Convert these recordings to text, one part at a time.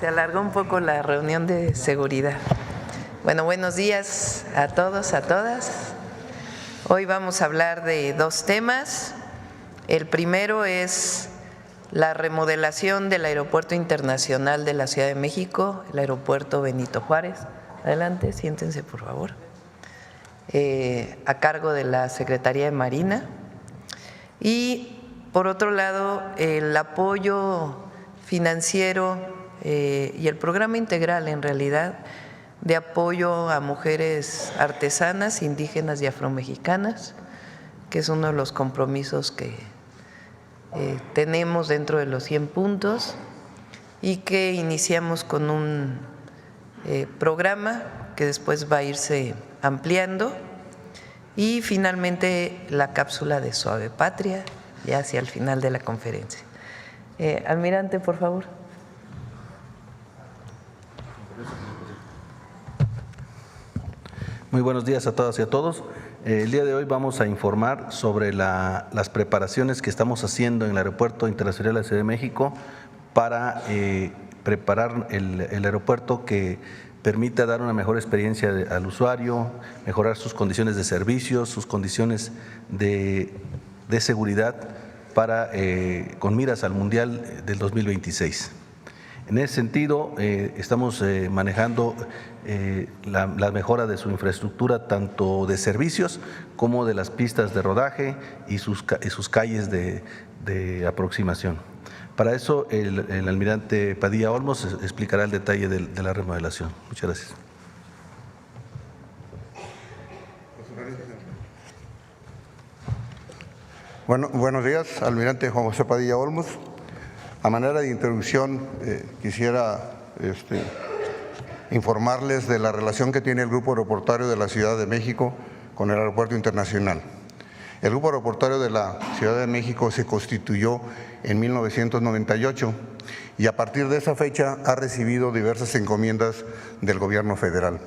se alargó un poco la reunión de seguridad. Bueno, buenos días a todos, a todas. Hoy vamos a hablar de dos temas. El primero es la remodelación del Aeropuerto Internacional de la Ciudad de México, el Aeropuerto Benito Juárez. Adelante, siéntense por favor. A cargo de la Secretaría de Marina. Y por otro lado, el apoyo financiero y el programa integral en realidad de apoyo a mujeres artesanas, indígenas y afromexicanas, que es uno de los compromisos que tenemos dentro de los 100 puntos y que iniciamos con un programa que después va a irse ampliando, y finalmente la cápsula de Suave Patria, ya hacia el final de la conferencia. Almirante, por favor. Muy buenos días a todas y a todos. El día de hoy vamos a informar sobre las preparaciones que estamos haciendo en el Aeropuerto Internacional de la Ciudad de México para preparar el aeropuerto que permita dar una mejor experiencia al usuario, mejorar sus condiciones de servicio, sus condiciones de seguridad con miras al Mundial del 2026. En ese sentido, estamos manejando la mejora de su infraestructura, tanto de servicios como de las pistas de rodaje y sus calles de aproximación. Para eso, el almirante Padilla Olmos explicará el detalle de la remodelación. Muchas gracias. Bueno, buenos días, almirante Juan José Padilla Olmos. A manera de introducción, quisiera informarles de la relación que tiene el Grupo Aeroportuario de la Ciudad de México con el Aeropuerto Internacional. El Grupo Aeroportuario de la Ciudad de México se constituyó en 1998 y a partir de esa fecha ha recibido diversas encomiendas del Gobierno federal.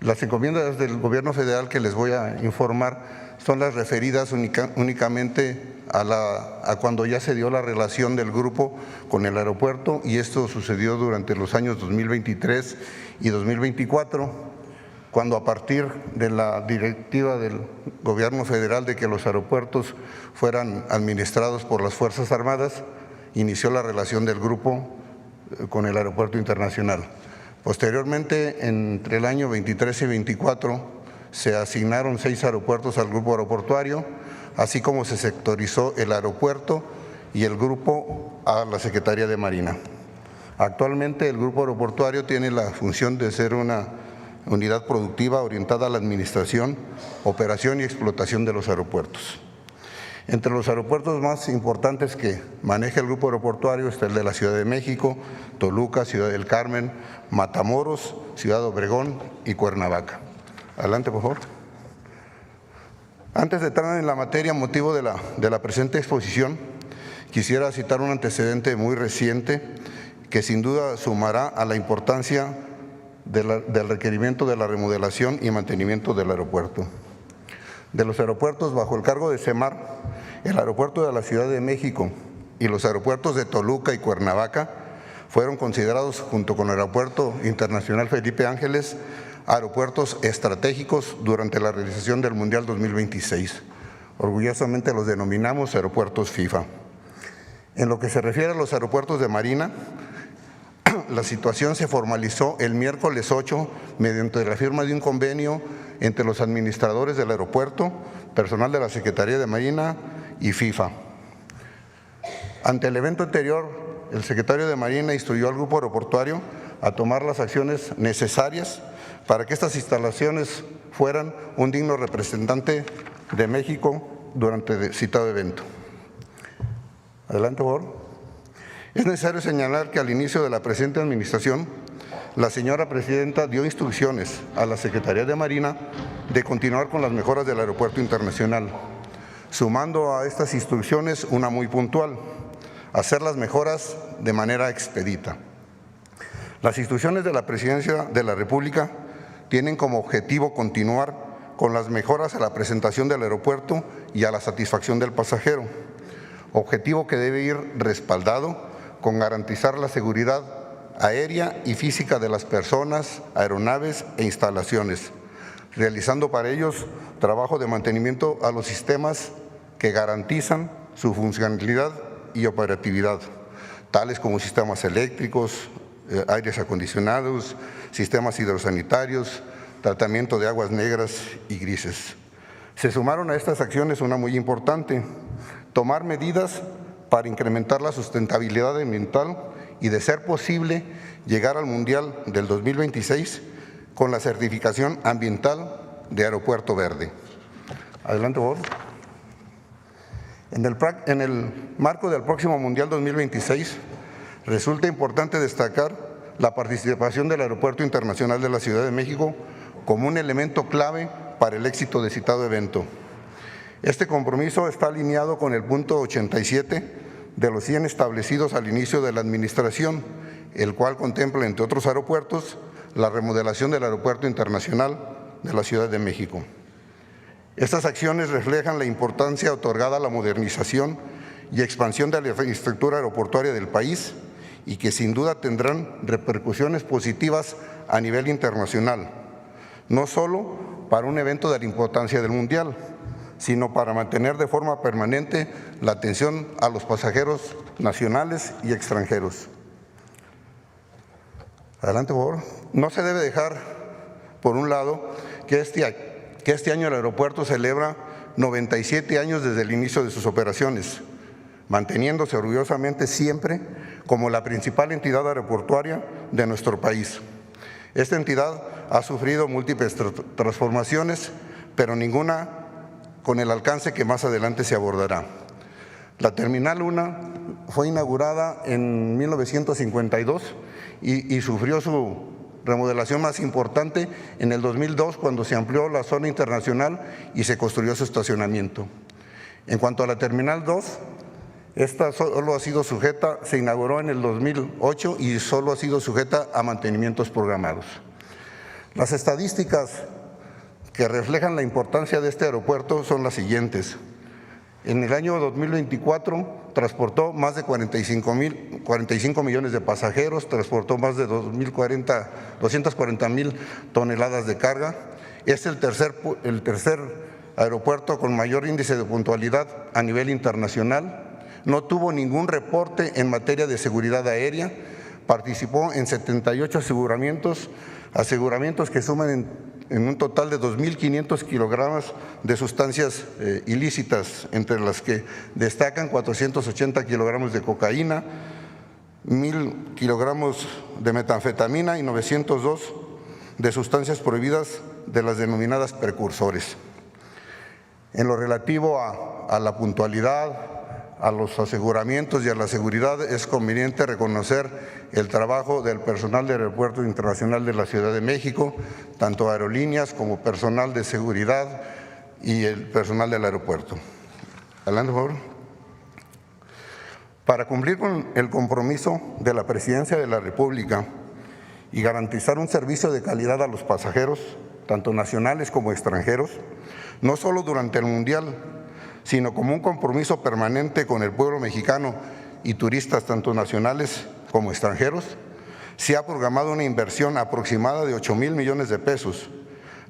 Las encomiendas del Gobierno federal que les voy a informar son las referidas únicamente a cuando ya se dio la relación del grupo con el aeropuerto, y esto sucedió durante los años 2023 y 2024, cuando a partir de la directiva del Gobierno federal de que los aeropuertos fueran administrados por las Fuerzas Armadas, inició la relación del grupo con el Aeropuerto Internacional. Posteriormente, entre el año 23 y 24, se asignaron 6 aeropuertos al grupo aeroportuario, así como se sectorizó el aeropuerto y el grupo a la Secretaría de Marina. Actualmente el grupo aeroportuario tiene la función de ser una unidad productiva orientada a la administración, operación y explotación de los aeropuertos. Entre los aeropuertos más importantes que maneja el grupo aeroportuario está el de la Ciudad de México, Toluca, Ciudad del Carmen, Matamoros, Ciudad Obregón y Cuernavaca. Adelante, por favor. Antes de entrar en la materia, motivo de la presente exposición, quisiera citar un antecedente muy reciente que sin duda sumará a la importancia del requerimiento de la remodelación y mantenimiento del aeropuerto. De los aeropuertos bajo el cargo de CEMAR, el aeropuerto de la Ciudad de México y los aeropuertos de Toluca y Cuernavaca fueron considerados, junto con el Aeropuerto Internacional Felipe Ángeles, aeropuertos estratégicos durante la realización del Mundial 2026. Orgullosamente los denominamos aeropuertos FIFA. En lo que se refiere a los aeropuertos de Marina, la situación se formalizó el miércoles 8 mediante la firma de un convenio entre los administradores del aeropuerto, personal de la Secretaría de Marina y FIFA. Ante el evento anterior, el secretario de Marina instruyó al grupo aeroportuario a tomar las acciones necesarias para que estas instalaciones fueran un digno representante de México durante el citado evento. Adelante, por favor. Es necesario señalar que al inicio de la presente administración, la señora presidenta dio instrucciones a la Secretaría de Marina de continuar con las mejoras del Aeropuerto Internacional, sumando a estas instrucciones una muy puntual: hacer las mejoras de manera expedita. Las instrucciones de la Presidencia de la República tienen como objetivo continuar con las mejoras a la presentación del aeropuerto y a la satisfacción del pasajero, objetivo que debe ir respaldado con garantizar la seguridad aérea y física de las personas, aeronaves e instalaciones, realizando para ellos trabajo de mantenimiento a los sistemas que garantizan su funcionalidad y operatividad, tales como sistemas eléctricos, aires acondicionados, sistemas hidrosanitarios, tratamiento de aguas negras y grises. Se sumaron a estas acciones una muy importante: tomar medidas para incrementar la sustentabilidad ambiental y, de ser posible, llegar al Mundial del 2026 con la certificación ambiental de Aeropuerto Verde. Adelante, por favor. En el marco del próximo Mundial 2026, resulta importante destacar la participación del Aeropuerto Internacional de la Ciudad de México como un elemento clave para el éxito de citado evento. Este compromiso está alineado con el punto 87 de los 100 establecidos al inicio de la administración, el cual contempla, entre otros aeropuertos, la remodelación del Aeropuerto Internacional de la Ciudad de México. Estas acciones reflejan la importancia otorgada a la modernización y expansión de la infraestructura aeroportuaria del país y que sin duda tendrán repercusiones positivas a nivel internacional, no solo para un evento de la importancia del Mundial, sino para mantener de forma permanente la atención a los pasajeros nacionales y extranjeros. Adelante, por favor. No se debe dejar por un lado que este año el aeropuerto celebra 97 años desde el inicio de sus operaciones, manteniéndose orgullosamente siempre como la principal entidad aeroportuaria de nuestro país. Esta entidad ha sufrido múltiples transformaciones, pero ninguna con el alcance que más adelante se abordará. La Terminal 1 fue inaugurada en 1952 y sufrió su remodelación más importante en el 2002, cuando se amplió la zona internacional y se construyó su estacionamiento. En cuanto a la Terminal 2, esta solo ha sido sujeta, se inauguró en el 2008 y solo ha sido sujeta a mantenimientos programados. Las estadísticas que reflejan la importancia de este aeropuerto son las siguientes. En el año 2024 transportó más de 45 millones de pasajeros, transportó más de 240,000 toneladas de carga. Es el tercer aeropuerto con mayor índice de puntualidad a nivel internacional. No tuvo ningún reporte en materia de seguridad aérea. Participó en 78 aseguramientos que suman en un total de 2.500 kilogramos de sustancias ilícitas, entre las que destacan 480 kilogramos de cocaína, 1.000 kilogramos de metanfetamina y 902 de sustancias prohibidas de las denominadas precursores. En lo relativo a la puntualidad, a los aseguramientos y a la seguridad, es conveniente reconocer el trabajo del personal del Aeropuerto Internacional de la Ciudad de México, tanto aerolíneas como personal de seguridad y el personal del aeropuerto. Adelante, por favor. Para cumplir con el compromiso de la Presidencia de la República y garantizar un servicio de calidad a los pasajeros, tanto nacionales como extranjeros, no solo durante el Mundial, sino como un compromiso permanente con el pueblo mexicano y turistas tanto nacionales como extranjeros, se ha programado una inversión aproximada de 8,000 millones de pesos,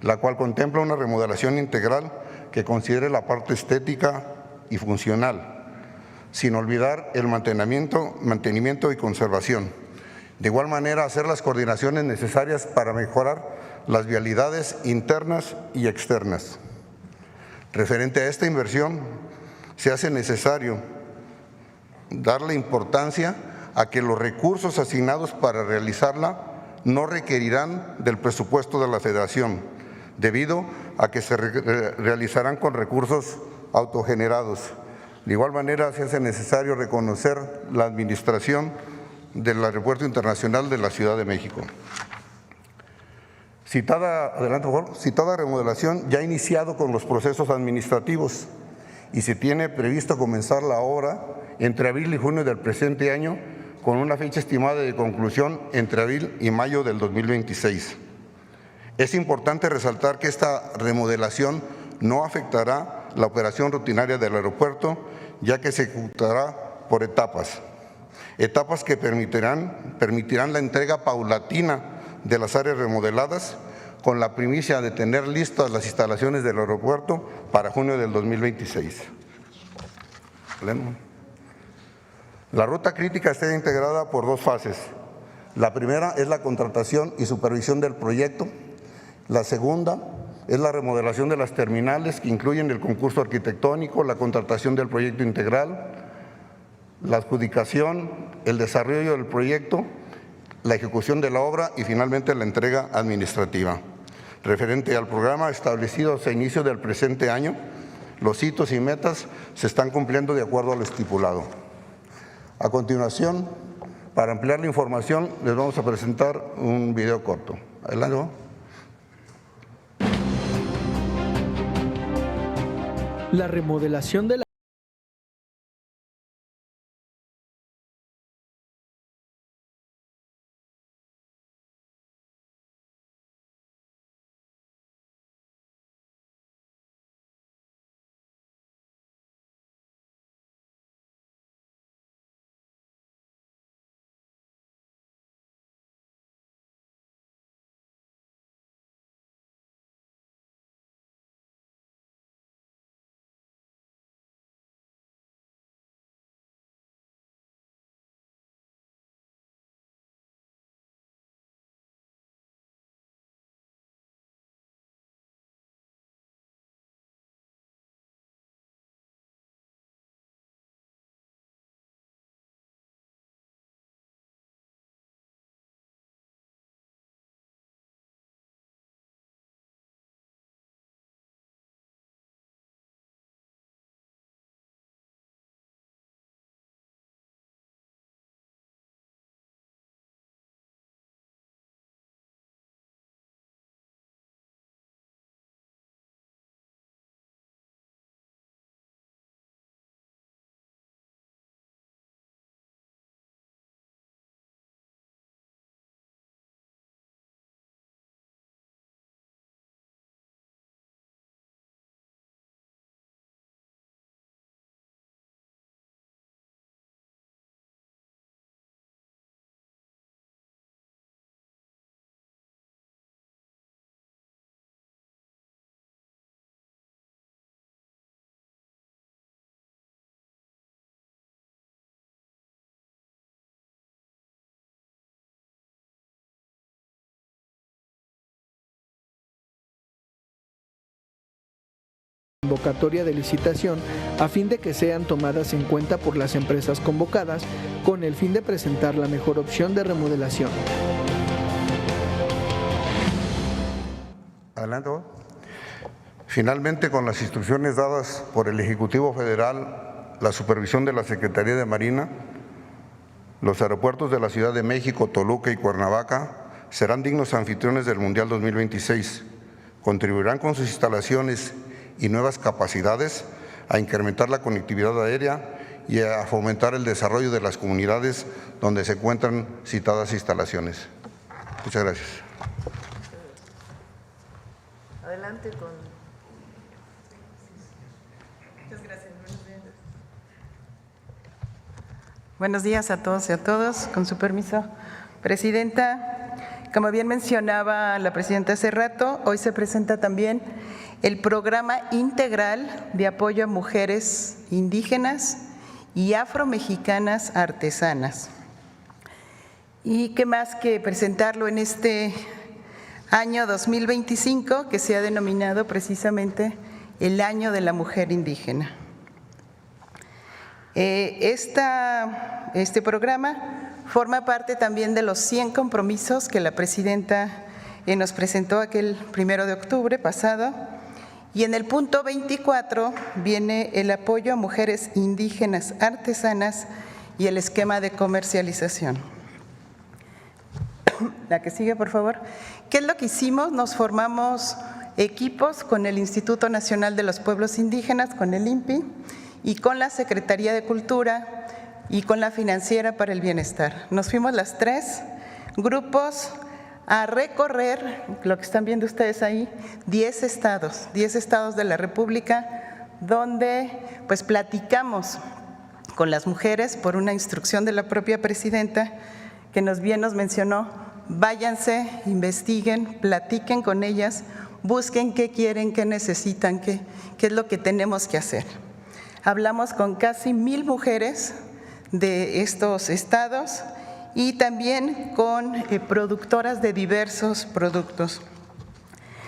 la cual contempla una remodelación integral que considere la parte estética y funcional, sin olvidar el mantenimiento y conservación. De igual manera, hacer las coordinaciones necesarias para mejorar las vialidades internas y externas. Referente a esta inversión, se hace necesario darle importancia a que los recursos asignados para realizarla no requerirán del presupuesto de la Federación, debido a que se realizarán con recursos autogenerados. De igual manera, se hace necesario reconocer la administración del Aeropuerto Internacional de la Ciudad de México. Adelante, por favor. Citada remodelación ya ha iniciado con los procesos administrativos y se tiene previsto comenzarla ahora entre abril y junio del presente año, con una fecha estimada de conclusión entre abril y mayo del 2026. Es importante resaltar que esta remodelación no afectará la operación rutinaria del aeropuerto, ya que se ejecutará por etapas. etapas que permitirán la entrega paulatina de las áreas remodeladas, con la primicia de tener listas las instalaciones del aeropuerto para junio del 2026. La ruta crítica está integrada por dos fases. La primera es la contratación y supervisión del proyecto. La segunda es la remodelación de las terminales, que incluyen el concurso arquitectónico, la contratación del proyecto integral, la adjudicación, el desarrollo del proyecto, la ejecución de la obra y finalmente la entrega administrativa. Referente al programa establecido a inicio del presente año, los hitos y metas se están cumpliendo de acuerdo a lo estipulado. A continuación, para ampliar la información, les vamos a presentar un video corto. Adelante. La remodelación de la convocatoria de licitación a fin de que sean tomadas en cuenta por las empresas convocadas con el fin de presentar la mejor opción de remodelación. Adelante. Finalmente, con las instrucciones dadas por el Ejecutivo Federal, la supervisión de la Secretaría de Marina, los aeropuertos de la Ciudad de México, Toluca y Cuernavaca serán dignos anfitriones del Mundial 2026. Contribuirán con sus instalaciones y nuevas capacidades a incrementar la conectividad aérea y a fomentar el desarrollo de las comunidades donde se encuentran citadas instalaciones. Muchas gracias. Adelante con… Muchas gracias. Buenos días a todos y a todas. Con su permiso, Presidenta, como bien mencionaba la Presidenta hace rato, hoy se presenta también el Programa Integral de Apoyo a Mujeres Indígenas y Afromexicanas Artesanas. Y qué más que presentarlo en este año 2025, que se ha denominado precisamente el Año de la Mujer Indígena. Este programa forma parte también de los 100 compromisos que la Presidenta nos presentó aquel 1 de octubre pasado. Y en el punto 24 viene el apoyo a mujeres indígenas artesanas y el esquema de comercialización. La que sigue, por favor. ¿Qué es lo que hicimos? Nos formamos equipos con el Instituto Nacional de los Pueblos Indígenas, con el INPI, y con la Secretaría de Cultura y con la Financiera para el Bienestar. Nos fuimos las 3 grupos a recorrer, lo que están viendo ustedes ahí, 10 estados de la República, donde pues platicamos con las mujeres por una instrucción de la propia presidenta que bien nos mencionó: váyanse, investiguen, platiquen con ellas, busquen qué quieren, qué necesitan, qué es lo que tenemos que hacer. Hablamos con casi 1,000 mujeres de estos estados y también con productoras de diversos productos.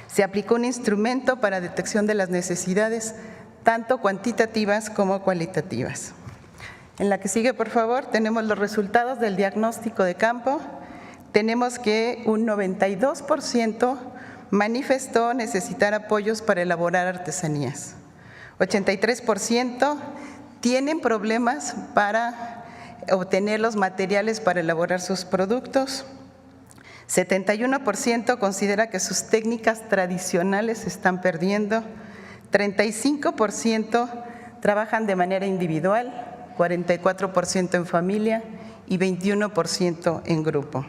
Se aplicó un instrumento para detección de las necesidades, tanto cuantitativas como cualitativas. En la que sigue, por favor, tenemos los resultados del diagnóstico de campo. Tenemos que un 92% manifestó necesitar apoyos para elaborar artesanías. 83% tienen problemas para obtener los materiales para elaborar sus productos. 71% considera que sus técnicas tradicionales se están perdiendo. 35% trabajan de manera individual, 44% en familia y 21% en grupo.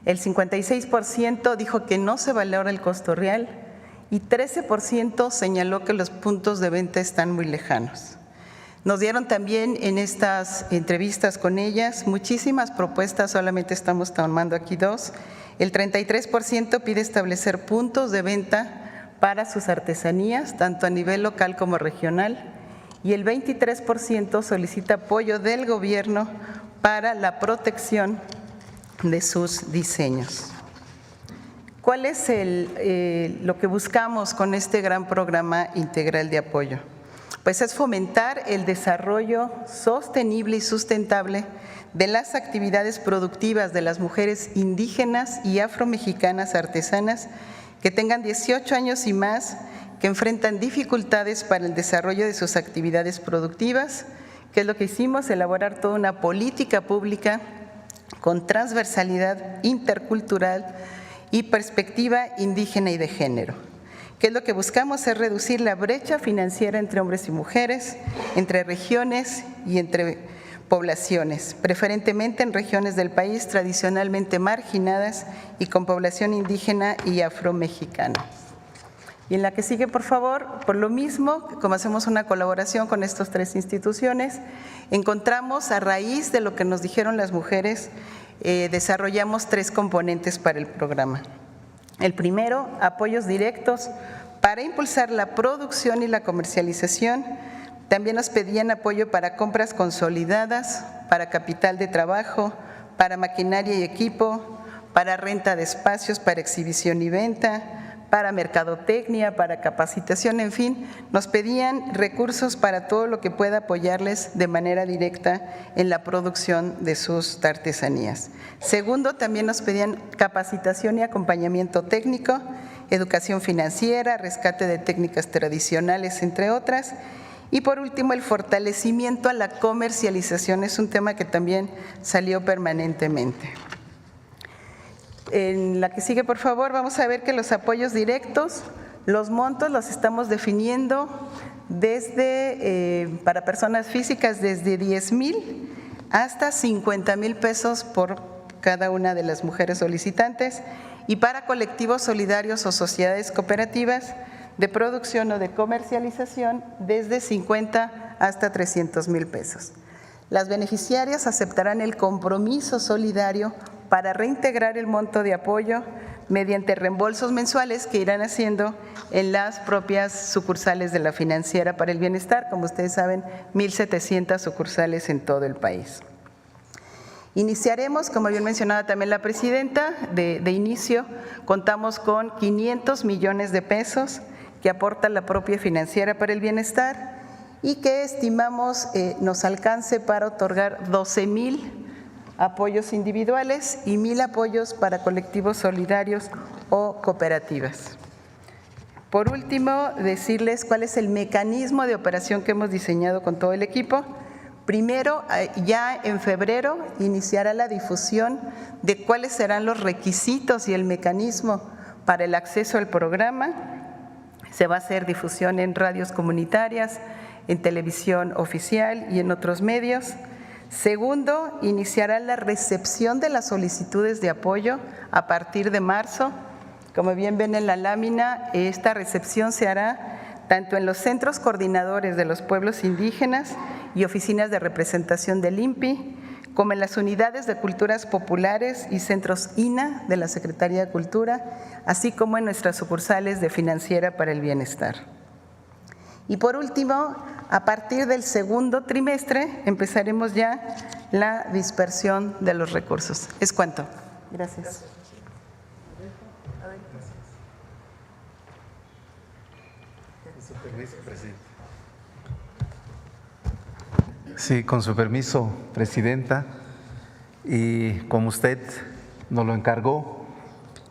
El 56% dijo que no se valora el costo real y 13% señaló que los puntos de venta están muy lejanos. Nos dieron también en estas entrevistas con ellas muchísimas propuestas, solamente estamos tomando aquí 2. El 33% pide establecer puntos de venta para sus artesanías, tanto a nivel local como regional, y el 23% solicita apoyo del gobierno para la protección de sus diseños. ¿Cuál es lo que buscamos con este gran programa integral de apoyo? Pues es fomentar el desarrollo sostenible y sustentable de las actividades productivas de las mujeres indígenas y afromexicanas artesanas que tengan 18 años y más, que enfrentan dificultades para el desarrollo de sus actividades productivas, que es lo que hicimos, elaborar toda una política pública con transversalidad intercultural y perspectiva indígena y de género. ¿Qué es lo que buscamos? Es reducir la brecha financiera entre hombres y mujeres, entre regiones y entre poblaciones, preferentemente en regiones del país tradicionalmente marginadas y con población indígena y afromexicana. Y en la que sigue, por favor, por lo mismo, como hacemos una colaboración con estas 3 instituciones, encontramos a raíz de lo que nos dijeron las mujeres, desarrollamos 3 componentes para el programa. El primero, apoyos directos para impulsar la producción y la comercialización. También nos pedían apoyo para compras consolidadas, para capital de trabajo, para maquinaria y equipo, para renta de espacios, para exhibición y venta, para mercadotecnia, para capacitación, en fin, nos pedían recursos para todo lo que pueda apoyarles de manera directa en la producción de sus artesanías. Segundo, también nos pedían capacitación y acompañamiento técnico, educación financiera, rescate de técnicas tradicionales, entre otras. Y por último, el fortalecimiento a la comercialización, es un tema que también salió permanentemente. En la que sigue, por favor, vamos a ver que los apoyos directos, los montos los estamos definiendo desde, para personas físicas, desde 10,000 hasta 50,000 pesos por cada una de las mujeres solicitantes, y para colectivos solidarios o sociedades cooperativas de producción o de comercialización desde 50 hasta 300,000 pesos. Las beneficiarias aceptarán el compromiso solidario para reintegrar el monto de apoyo mediante reembolsos mensuales que irán haciendo en las propias sucursales de la Financiera para el Bienestar. Como ustedes saben, 1,700 sucursales en todo el país. Iniciaremos, como bien mencionaba también la presidenta, de inicio contamos con 500 millones de pesos que aporta la propia Financiera para el Bienestar y que estimamos nos alcance para otorgar 12,000 apoyos individuales y 1,000 apoyos para colectivos solidarios o cooperativas. Por último, decirles cuál es el mecanismo de operación que hemos diseñado con todo el equipo. Primero, ya en febrero iniciará la difusión de cuáles serán los requisitos y el mecanismo para el acceso al programa. Se va a hacer difusión en radios comunitarias, en televisión oficial y en otros medios. Segundo, iniciará la recepción de las solicitudes de apoyo a partir de marzo. Como bien ven en la lámina, esta recepción se hará tanto en los centros coordinadores de los pueblos indígenas y oficinas de representación del INPI, como en las unidades de culturas populares y centros INA de la Secretaría de Cultura, así como en nuestras sucursales de Financiera para el Bienestar. Y por último, a partir del segundo trimestre empezaremos ya la dispersión de los recursos. Es cuanto. Gracias. Sí, con su permiso, Presidenta, y como usted nos lo encargó,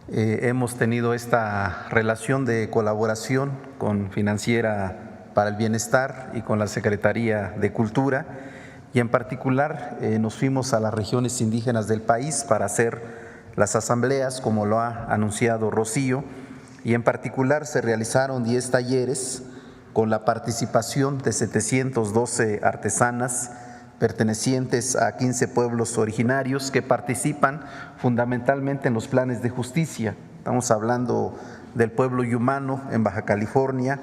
hemos tenido esta relación de colaboración con Financiera para el Bienestar y con la Secretaría de Cultura, y en particular nos fuimos a las regiones indígenas del país para hacer las asambleas, como lo ha anunciado Rocío, y en particular se realizaron 10 talleres con la participación de 712 artesanas pertenecientes a 15 pueblos originarios que participan fundamentalmente en los planes de justicia. Estamos hablando del pueblo Yumano en Baja California,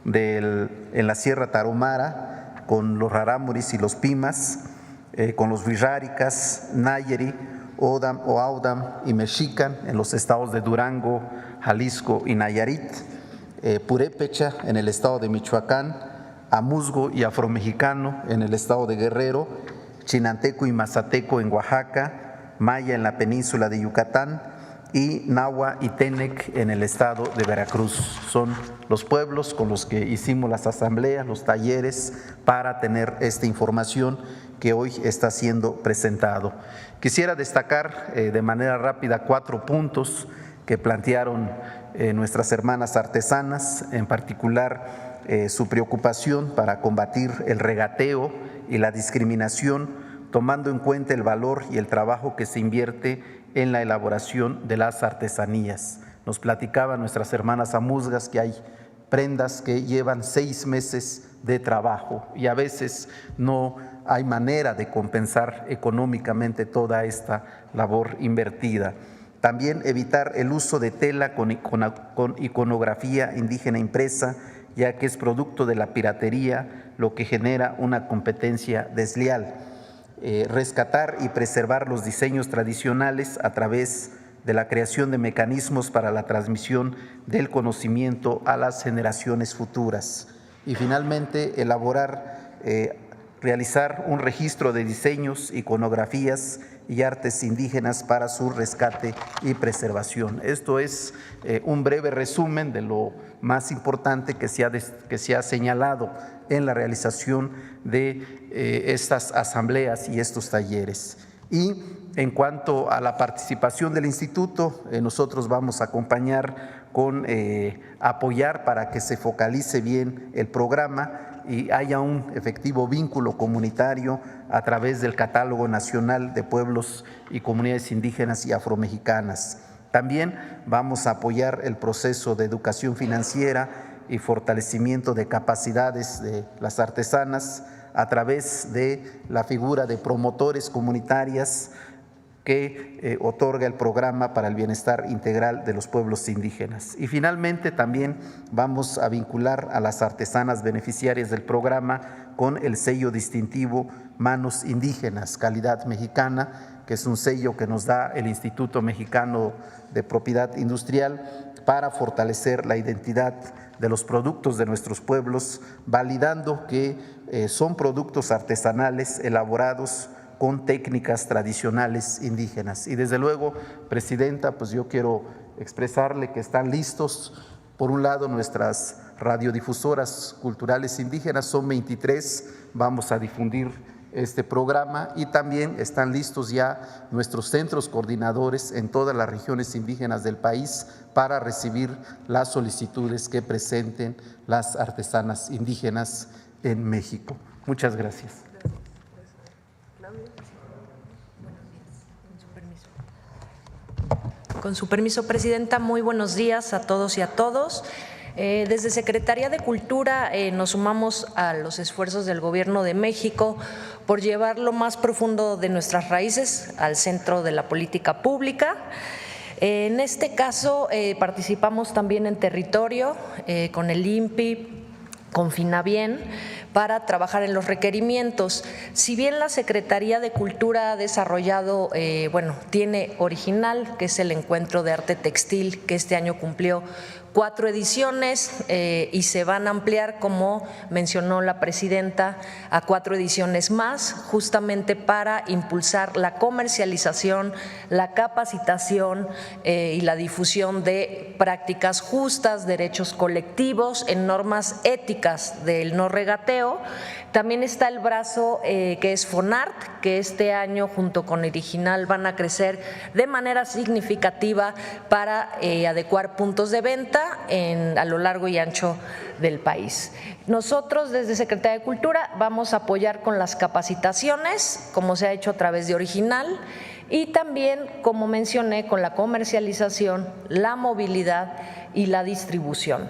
en la Sierra Tarahumara, con los Rarámuris y los Pimas, con los Wixárikas, Nayeri, Odam, Oaudam y Mexican en los estados de Durango, Jalisco y Nayarit, Purépecha en el estado de Michoacán, Amuzgo y Afromexicano en el estado de Guerrero, Chinanteco y Mazateco en Oaxaca, Maya en la península de Yucatán y Nahua y Tenec en el estado de Veracruz. Son los pueblos con los que hicimos las asambleas, los talleres, para tener esta información que hoy está siendo presentado. Quisiera destacar de manera rápida 4 puntos que plantearon nuestras hermanas artesanas, en particular su preocupación para combatir el regateo y la discriminación, tomando en cuenta el valor y el trabajo que se invierte en la elaboración de las artesanías. Nos platicaban nuestras hermanas amuzgas que hay prendas que llevan 6 meses de trabajo y a veces no hay manera de compensar económicamente toda esta labor invertida. También evitar el uso de tela con iconografía indígena impresa, ya que es producto de la piratería, lo que genera una competencia desleal. Rescatar y preservar los diseños tradicionales a través de la creación de mecanismos para la transmisión del conocimiento a las generaciones futuras. Y finalmente, realizar un registro de diseños, iconografías y artes indígenas para su rescate y preservación. Esto es un breve resumen de lo más importante que se ha señalado en la realización de estas asambleas y estos talleres. Y en cuanto a la participación del instituto, nosotros vamos a acompañar con apoyar para que se focalice bien el programa y haya un efectivo vínculo comunitario a través del Catálogo Nacional de Pueblos y Comunidades Indígenas y Afromexicanas. También vamos a apoyar el proceso de educación financiera y fortalecimiento de capacidades de las artesanas a través de la figura de promotores comunitarias que otorga el Programa para el Bienestar Integral de los Pueblos Indígenas. Y finalmente también vamos a vincular a las artesanas beneficiarias del programa con el sello distintivo Manos Indígenas, calidad mexicana, que es un sello que nos da el Instituto Mexicano de Propiedad Industrial para fortalecer la identidad de los productos de nuestros pueblos, validando que son productos artesanales elaborados con técnicas tradicionales indígenas. Y desde luego, Presidenta, pues yo quiero expresarle que están listos, por un lado, nuestras radiodifusoras culturales indígenas, son 23, vamos a difundir este programa, y también están listos ya nuestros centros coordinadores en todas las regiones indígenas del país para recibir las solicitudes que presenten las artesanas indígenas en México. Muchas gracias. Con su permiso, Presidenta, muy buenos días a todos y a todos. Desde Secretaría de Cultura nos sumamos a los esfuerzos del Gobierno de México por llevar lo más profundo de nuestras raíces al centro de la política pública. En este caso participamos también en territorio con el INPI, con Finabien, para trabajar en los requerimientos. Si bien la Secretaría de Cultura ha desarrollado, tiene Original, que es el encuentro de arte textil, que este año cumplió 4 ediciones y se van a ampliar, como mencionó la presidenta, a 4 ediciones más, justamente para impulsar la comercialización, la capacitación y la difusión de prácticas justas, derechos colectivos, en normas éticas del no regateo. También está el brazo que es Fonart, que este año junto con Original van a crecer de manera significativa para adecuar puntos de venta a lo largo y ancho del país. Nosotros desde Secretaría de Cultura vamos a apoyar con las capacitaciones, como se ha hecho a través de Original, y también, como mencioné, con la comercialización, la movilidad y la distribución.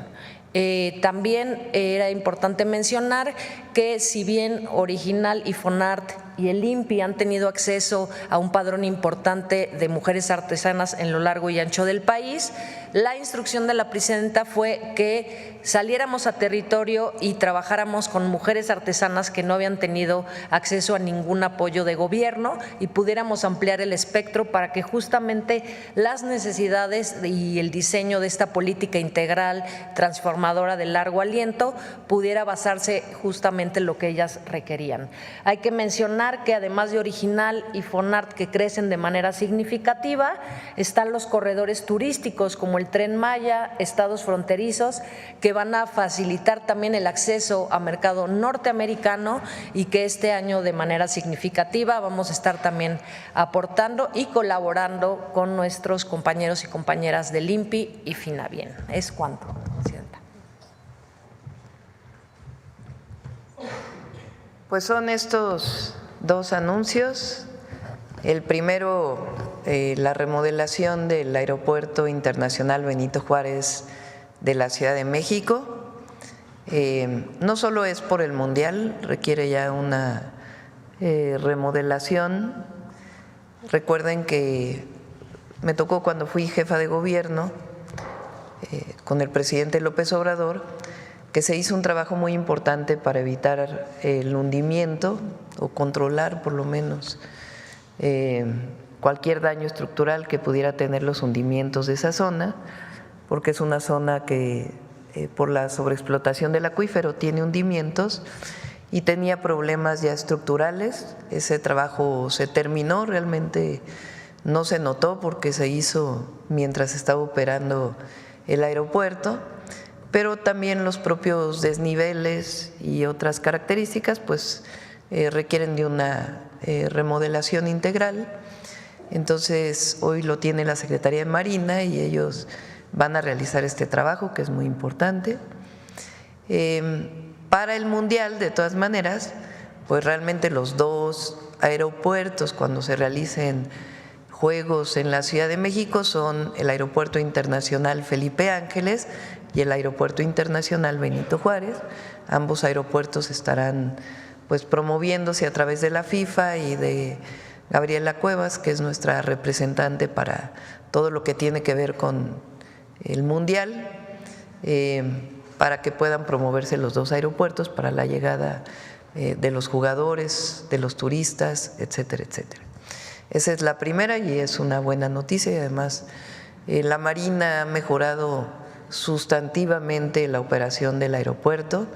También era importante mencionar que si bien Original y Fonart y el INPI han tenido acceso a un padrón importante de mujeres artesanas en lo largo y ancho del país, la instrucción de la presidenta fue que saliéramos a territorio y trabajáramos con mujeres artesanas que no habían tenido acceso a ningún apoyo de gobierno y pudiéramos ampliar el espectro para que justamente las necesidades y el diseño de esta política integral, transformadora de largo aliento, pudiera basarse justamente en lo que ellas requerían. Hay que mencionar que además de Original y Fonart, que crecen de manera significativa, están los corredores turísticos como el Tren Maya, estados fronterizos, que van a facilitar también el acceso a mercado norteamericano y que este año de manera significativa vamos a estar también aportando y colaborando con nuestros compañeros y compañeras del INPI y FINABIEN. Es cuanto, presidenta. Pues son estos 2 anuncios. El primero, la remodelación del Aeropuerto Internacional Benito Juárez de la Ciudad de México. No solo es por el Mundial, requiere ya una remodelación. Recuerden que me tocó cuando fui jefa de gobierno con el presidente López Obrador, que se hizo un trabajo muy importante para evitar el hundimiento o controlar por lo menos cualquier daño estructural que pudiera tener los hundimientos de esa zona, porque es una zona que por la sobreexplotación del acuífero tiene hundimientos y tenía problemas ya estructurales. Ese trabajo se terminó, realmente no se notó porque se hizo mientras estaba operando el aeropuerto, pero también los propios desniveles y otras características pues requieren de una remodelación integral. Entonces hoy lo tiene la Secretaría de Marina y ellos van a realizar este trabajo que es muy importante. Para el Mundial, de todas maneras, pues realmente los 2 aeropuertos cuando se realicen juegos en la Ciudad de México son el Aeropuerto Internacional Felipe Ángeles y el Aeropuerto Internacional Benito Juárez. Ambos aeropuertos estarán pues promoviéndose a través de la FIFA y de Gabriela Cuevas, que es nuestra representante para todo lo que tiene que ver con el Mundial, para que puedan promoverse los 2 aeropuertos para la llegada de los jugadores, de los turistas, etcétera, etcétera. Esa es la primera y es una buena noticia, y además la Marina ha mejorado sustantivamente la operación del aeropuerto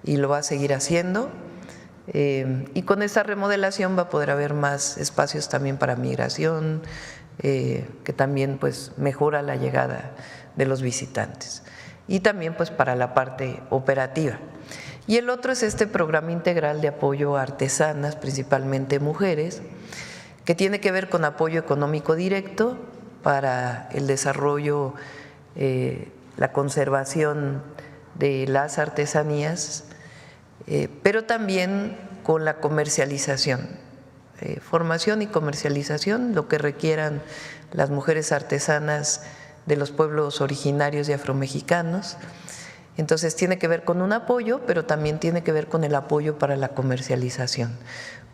y lo va a seguir haciendo. Y con esta remodelación va a poder haber más espacios también para migración, que también pues mejora la llegada de los visitantes, y también pues para la parte operativa. Y el otro es este programa integral de apoyo a artesanas, principalmente mujeres, que tiene que ver con apoyo económico directo para el desarrollo, la conservación de las artesanías, pero también con la comercialización, formación y comercialización, lo que requieran las mujeres artesanas de los pueblos originarios y afromexicanos. Entonces tiene que ver con un apoyo, pero también tiene que ver con el apoyo para la comercialización.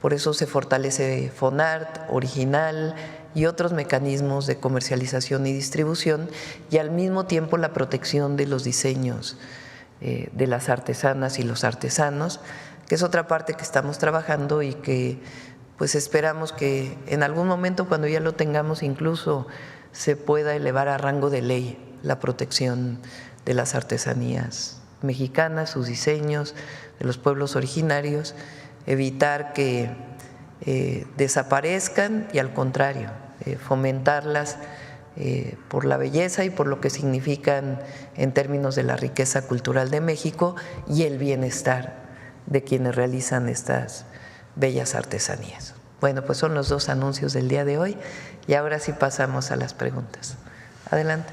Por eso se fortalece Fonart, Original y otros mecanismos de comercialización y distribución, y al mismo tiempo la protección de los diseños de las artesanas y los artesanos, que es otra parte que estamos trabajando y que pues esperamos que en algún momento, cuando ya lo tengamos, incluso se pueda elevar a rango de ley la protección de las artesanías mexicanas, sus diseños, de los pueblos originarios, evitar que desaparezcan y al contrario, fomentarlas por la belleza y por lo que significan en términos de la riqueza cultural de México y el bienestar de quienes realizan estas bellas artesanías. Bueno, pues son los dos anuncios del día de hoy y ahora sí pasamos a las preguntas. Adelante.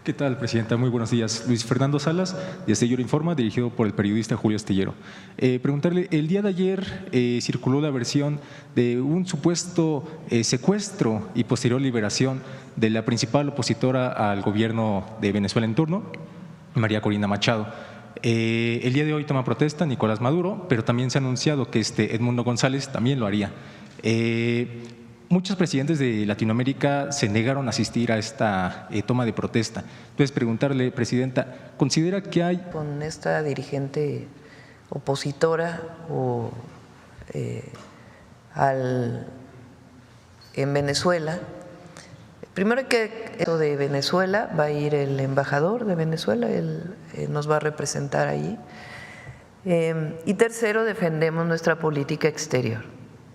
¿Qué tal, Presidenta? Muy buenos días. Luis Fernando Salas, de Astillero Informa, dirigido por el periodista Julio Astillero. Preguntarle, el día de ayer circuló la versión de un supuesto secuestro y posterior liberación de la principal opositora al gobierno de Venezuela en turno, María Corina Machado. El día de hoy toma protesta Nicolás Maduro, pero también se ha anunciado que Edmundo González también lo haría. Muchos presidentes de Latinoamérica se negaron a asistir a esta toma de protesta. Entonces, preguntarle, Presidenta, ¿considera que hay… con esta dirigente opositora o en Venezuela? Primero de Venezuela va a ir el embajador de Venezuela, él nos va a representar allí. Y tercero, defendemos nuestra política exterior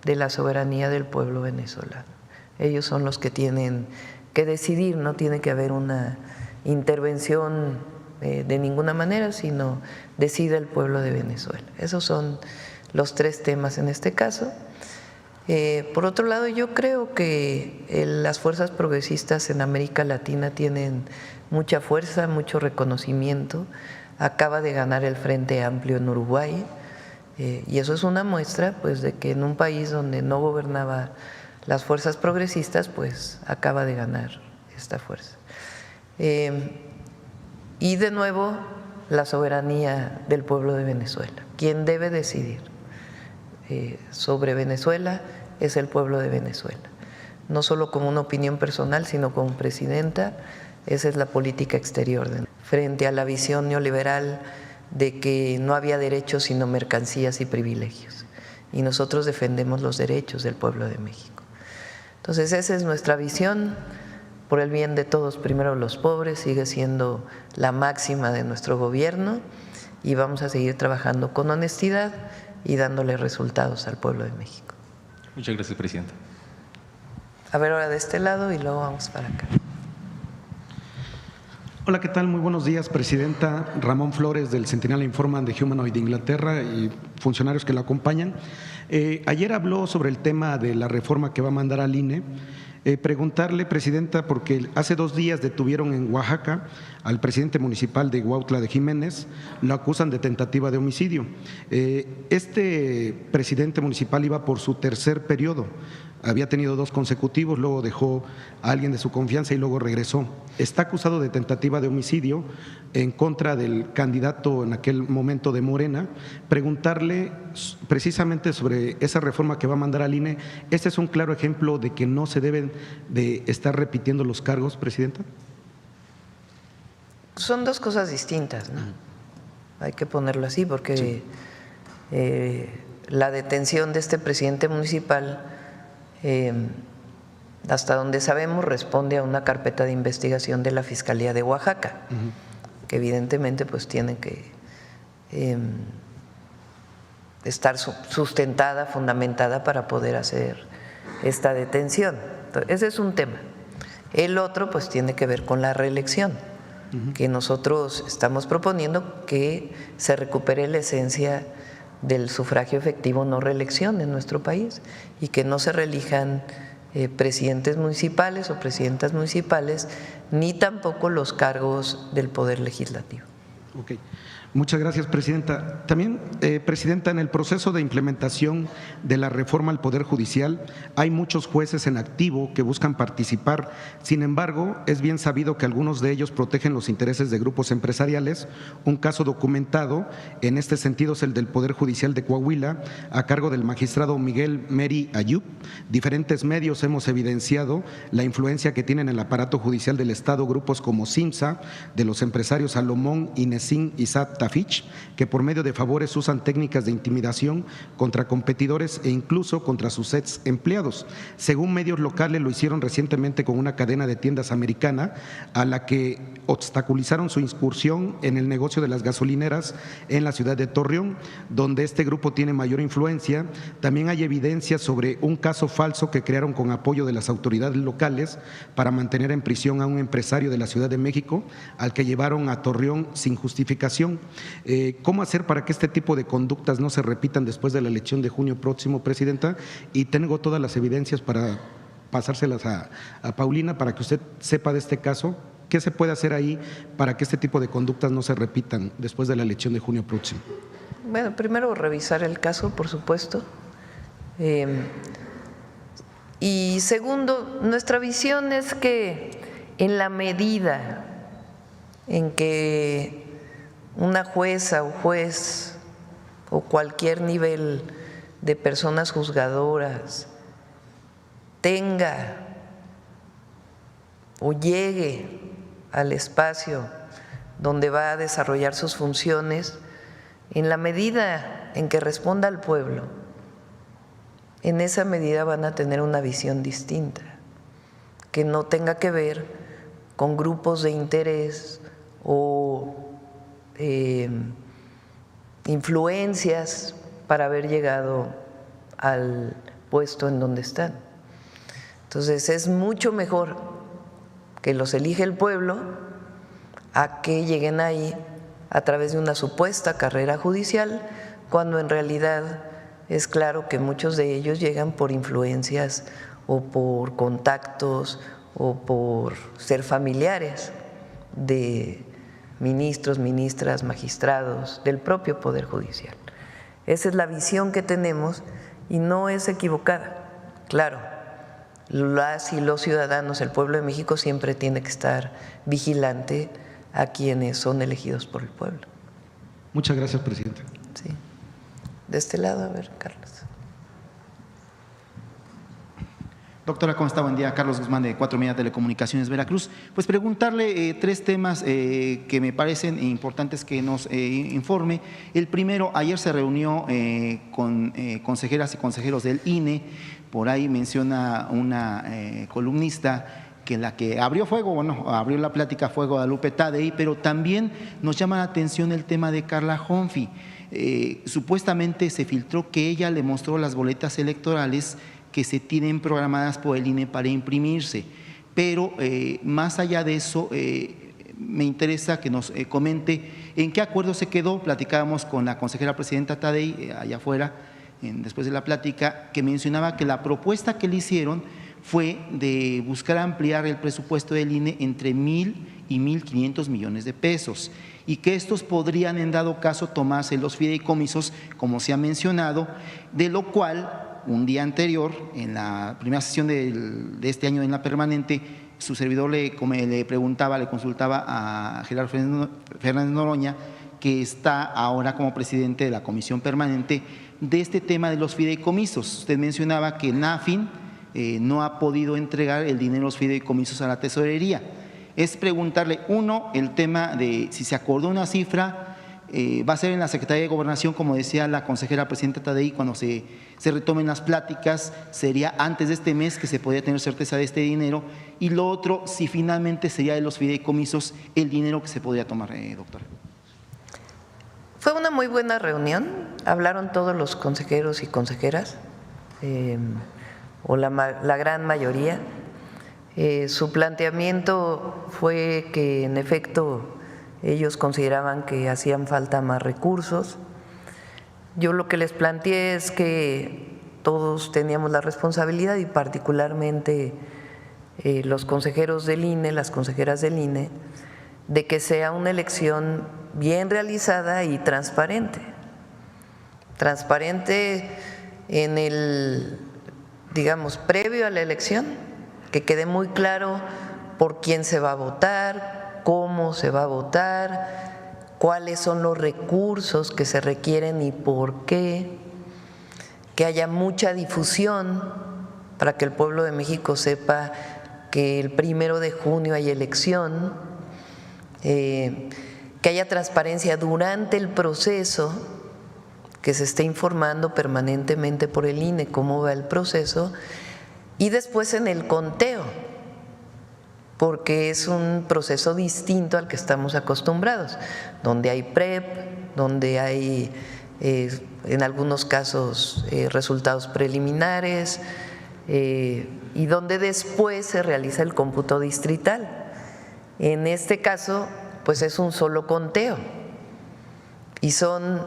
de la soberanía del pueblo venezolano. Ellos son los que tienen que decidir, no tiene que haber una intervención de ninguna manera, sino decide el pueblo de Venezuela. Esos son los tres temas en este caso. Por otro lado, yo creo que las fuerzas progresistas en América Latina tienen mucha fuerza, mucho reconocimiento. Acaba de ganar el Frente Amplio en Uruguay, y eso es una muestra pues de que en un país donde no gobernaba las fuerzas progresistas, pues acaba de ganar esta fuerza. Y de nuevo, la soberanía del pueblo de Venezuela. Quien debe decidir sobre Venezuela es el pueblo de Venezuela. No solo como una opinión personal, sino como presidenta, esa es la política exterior. Frente a la visión neoliberal de que no había derechos sino mercancías y privilegios. Y nosotros defendemos los derechos del pueblo de México. Entonces esa es nuestra visión, por el bien de todos, primero los pobres, sigue siendo la máxima de nuestro gobierno y vamos a seguir trabajando con honestidad y dándole resultados al pueblo de México. Muchas gracias, Presidenta. A ver ahora de este lado y luego vamos para acá. Hola, ¿qué tal? Muy buenos días, Presidenta. Ramón Flores, del Sentinel Informa de Humanoid de Inglaterra y funcionarios que la acompañan. Ayer habló sobre el tema de la reforma que va a mandar al INE. Preguntarle, Presidenta, porque hace 2 días detuvieron en Oaxaca al presidente municipal de Huautla de Jiménez, lo acusan de tentativa de homicidio. Este presidente municipal iba por su 3er periodo, había tenido 2 consecutivos, luego dejó a alguien de su confianza y luego regresó. Está acusado de tentativa de homicidio en contra del candidato en aquel momento de Morena. Preguntarle precisamente sobre esa reforma que va a mandar al INE. ¿Este es un claro ejemplo de que no se deben de estar repitiendo los cargos, Presidenta? Son 2 cosas distintas, ¿no? Hay que ponerlo así porque sí. La detención de este presidente municipal, hasta donde sabemos, responde a una carpeta de investigación de la Fiscalía de Oaxaca, que evidentemente pues tiene que estar sustentada, fundamentada para poder hacer esta detención. Entonces, ese es un tema. El otro pues tiene que ver con la reelección, que nosotros estamos proponiendo que se recupere la esencia del sufragio efectivo no reelección en nuestro país y que no se reelijan presidentes municipales o presidentas municipales ni tampoco los cargos del Poder Legislativo. Okay. Muchas gracias, Presidenta. También, Presidenta, en el proceso de implementación de la reforma al Poder Judicial hay muchos jueces en activo que buscan participar. Sin embargo, es bien sabido que algunos de ellos protegen los intereses de grupos empresariales. Un caso documentado en este sentido es el del Poder Judicial de Coahuila, a cargo del magistrado Miguel Meri Ayub. Diferentes medios hemos evidenciado la influencia que tienen en el aparato judicial del Estado grupos como CIMSA, de los empresarios Salomón, Inesín y Sat Tafich, que por medio de favores usan técnicas de intimidación contra competidores e incluso contra sus ex empleados. Según medios locales, lo hicieron recientemente con una cadena de tiendas americana a la que obstaculizaron su incursión en el negocio de las gasolineras en la ciudad de Torreón, donde este grupo tiene mayor influencia. También hay evidencia sobre un caso falso que crearon con apoyo de las autoridades locales para mantener en prisión a un empresario de la Ciudad de México, al que llevaron a Torreón sin justificación. ¿Cómo hacer para que este tipo de conductas no se repitan después de la elección de junio próximo, Presidenta? Y tengo todas las evidencias para pasárselas a Paulina para que usted sepa de este caso. ¿Qué se puede hacer ahí para que este tipo de conductas no se repitan después de la elección de junio próximo? Bueno, primero revisar el caso, por supuesto. Y segundo, nuestra visión es que en la medida en que una jueza o juez o cualquier nivel de personas juzgadoras tenga o llegue al espacio donde va a desarrollar sus funciones, en la medida en que responda al pueblo, en esa medida van a tener una visión distinta, que no tenga que ver con grupos de interés o influencias para haber llegado al puesto en donde están. Entonces es mucho mejor que los elige el pueblo a que lleguen ahí a través de una supuesta carrera judicial, cuando en realidad es claro que muchos de ellos llegan por influencias o por contactos o por ser familiares de ministros, ministras, magistrados, del propio Poder Judicial. Esa es la visión que tenemos y no es equivocada. Claro, las y los ciudadanos, el pueblo de México siempre tiene que estar vigilante a quienes son elegidos por el pueblo. Muchas gracias, Presidente. Sí. De este lado, a ver, Carlos. Doctora, ¿cómo está? Buen día. Carlos Guzmán, de 4 Media Telecomunicaciones, Veracruz. Pues preguntarle 3 temas que me parecen importantes que nos informe. El primero, ayer se reunió con consejeras y consejeros del INE. Por ahí menciona una columnista que la que abrió fuego, bueno, abrió la plática fue Guadalupe Tadei, pero también nos llama la atención el tema de Carla Humphrey. Supuestamente se filtró que ella le mostró las boletas electorales que se tienen programadas por el INE para imprimirse, pero más allá de eso, me interesa que nos comente en qué acuerdo se quedó. Platicábamos con la consejera presidenta Tadei allá afuera, después de la plática, que mencionaba que la propuesta que le hicieron fue de buscar ampliar el presupuesto del INE entre 1,000 y 1,500 millones de pesos, y que estos podrían en dado caso tomarse los fideicomisos, como se ha mencionado, de lo cual un día anterior, en la primera sesión de este año en la permanente, su servidor le preguntaba, le consultaba a Gerardo Fernández Noroña, que está ahora como presidente de la comisión permanente, de este tema de los fideicomisos. Usted mencionaba que NAFIN no ha podido entregar el dinero de los fideicomisos a la tesorería. Es preguntarle, uno, el tema de si se acordó una cifra. Va a ser en la Secretaría de Gobernación, como decía la consejera presidenta Tadei, cuando se retomen las pláticas, sería antes de este mes que se podría tener certeza de este dinero. Y lo otro, si finalmente sería de los fideicomisos el dinero que se podría tomar, doctora. Fue una muy buena reunión, hablaron todos los consejeros y consejeras, o la gran mayoría. Su planteamiento fue que en efecto ellos consideraban que hacían falta más recursos. Yo lo que les planteé es que todos teníamos la responsabilidad, y particularmente los consejeros del INE, las consejeras del INE, de que sea una elección bien realizada y transparente. Transparente en el, digamos, previo a la elección, que quede muy claro por quién se va a votar, cómo se va a votar, cuáles son los recursos que se requieren y por qué, que haya mucha difusión para que el pueblo de México sepa que el 1 de junio hay elección, que haya transparencia durante el proceso, que se esté informando permanentemente por el INE cómo va el proceso, y después en el conteo, porque es un proceso distinto al que estamos acostumbrados, donde hay PREP, donde hay en algunos casos resultados preliminares y donde después se realiza el cómputo distrital. En este caso, pues es un solo conteo y son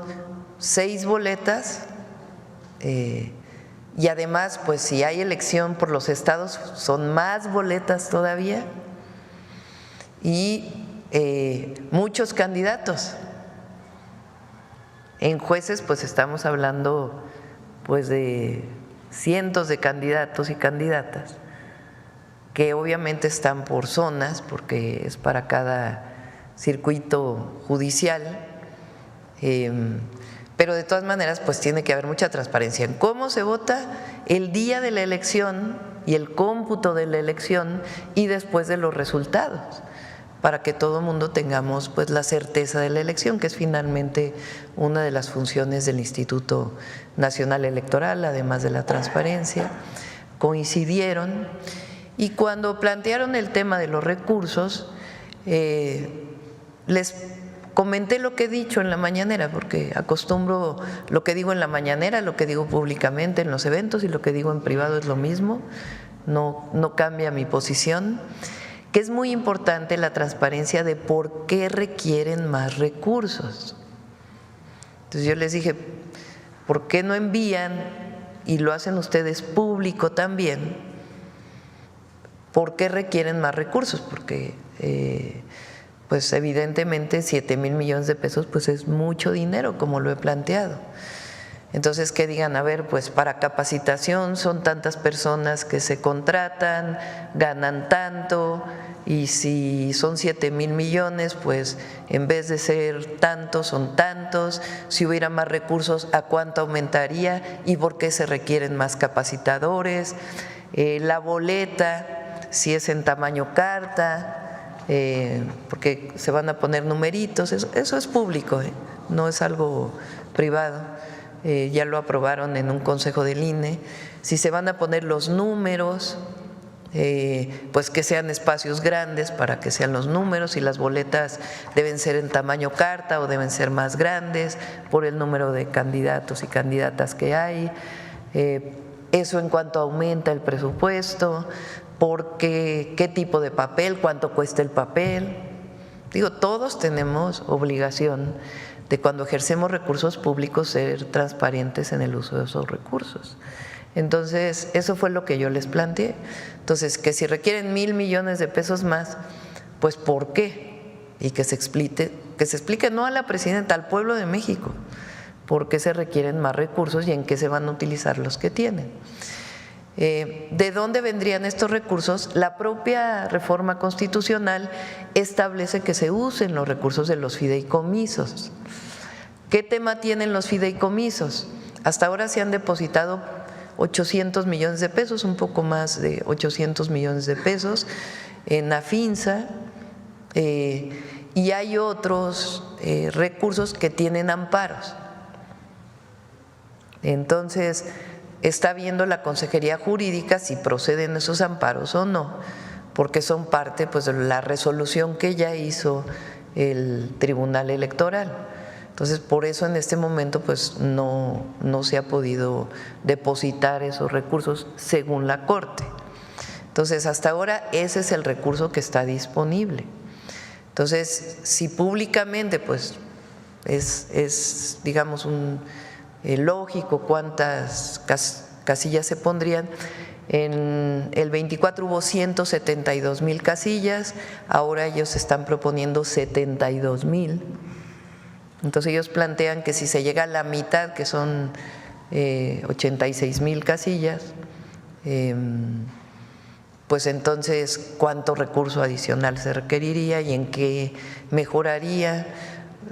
6 boletas y además, pues si hay elección por los estados, son más boletas todavía y muchos candidatos. En jueces, pues estamos hablando pues de cientos de candidatos y candidatas que obviamente están por zonas, porque es para cada circuito judicial, pero de todas maneras pues tiene que haber mucha transparencia en cómo se vota el día de la elección y el cómputo de la elección y después de los resultados, para que todo el mundo tengamos pues la certeza de la elección, que es finalmente una de las funciones del Instituto Nacional Electoral, además de la transparencia. Coincidieron y cuando plantearon el tema de los recursos, les comenté lo que he dicho en la mañanera, porque acostumbro lo que digo en la mañanera, lo que digo públicamente en los eventos y lo que digo en privado es lo mismo, no cambia mi posición, que es muy importante la transparencia de por qué requieren más recursos. Entonces yo les dije, ¿por qué no envían, y lo hacen ustedes público también, por qué requieren más recursos? Porque pues evidentemente 7,000 millones de pesos pues es mucho dinero, como lo he planteado. Entonces que digan, a ver, pues para capacitación son tantas personas que se contratan, ganan tanto, y si son 7,000 millones, pues en vez de ser tantos, son tantos. Si hubiera más recursos, ¿a cuánto aumentaría? ¿Y por qué se requieren más capacitadores? La boleta, si es en tamaño carta, porque se van a poner numeritos, eso es público, no es algo privado. Ya lo aprobaron en un consejo del INE. Si se van a poner los números, pues que sean espacios grandes para que sean los números, y las boletas deben ser en tamaño carta o deben ser más grandes por el número de candidatos y candidatas que hay. Eso en cuanto aumenta el presupuesto, porque qué tipo de papel, cuánto cuesta el papel. Digo, todos tenemos obligación de cuando ejercemos recursos públicos ser transparentes en el uso de esos recursos. Entonces, eso fue lo que yo les planteé. Entonces, que si requieren 1,000 millones de pesos más, pues ¿por qué? Y que se explique no a la presidenta, al pueblo de México, por qué se requieren más recursos y en qué se van a utilizar los que tienen. ¿De dónde vendrían estos recursos? La propia reforma constitucional establece que se usen los recursos de los fideicomisos. ¿Qué tema tienen los fideicomisos? Hasta ahora se han depositado 800 millones de pesos, un poco más de 800 millones de pesos en AFINSA, y hay otros recursos que tienen amparos. Entonces, está viendo la Consejería Jurídica si proceden esos amparos o no, porque son parte pues de la resolución que ya hizo el Tribunal Electoral. Entonces, por eso en este momento pues no se ha podido depositar esos recursos según la Corte. Entonces, hasta ahora ese es el recurso que está disponible. Entonces, si públicamente pues es digamos lógico cuántas casillas se pondrían. En el 24 hubo 172,000 casillas, ahora ellos están proponiendo 72,000. Entonces ellos plantean que si se llega a la mitad, que son 86,000 casillas, pues entonces cuánto recurso adicional se requeriría y en qué mejoraría.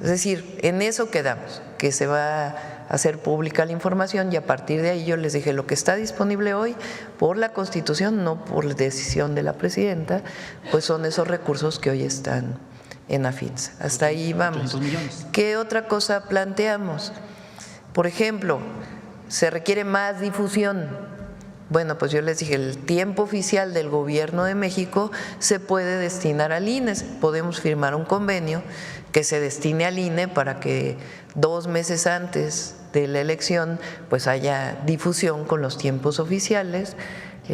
Es decir, en eso quedamos, que se va a hacer pública la información y a partir de ahí yo les dije lo que está disponible hoy por la Constitución, no por decisión de la presidenta, pues son esos recursos que hoy están en AFINSA. Hasta ahí vamos. ¿Qué otra cosa planteamos? Por ejemplo, se requiere más difusión. Bueno, pues yo les dije, el tiempo oficial del Gobierno de México se puede destinar al INE, podemos firmar un convenio que se destine al INE para que 2 meses antes de la elección pues haya difusión con los tiempos oficiales,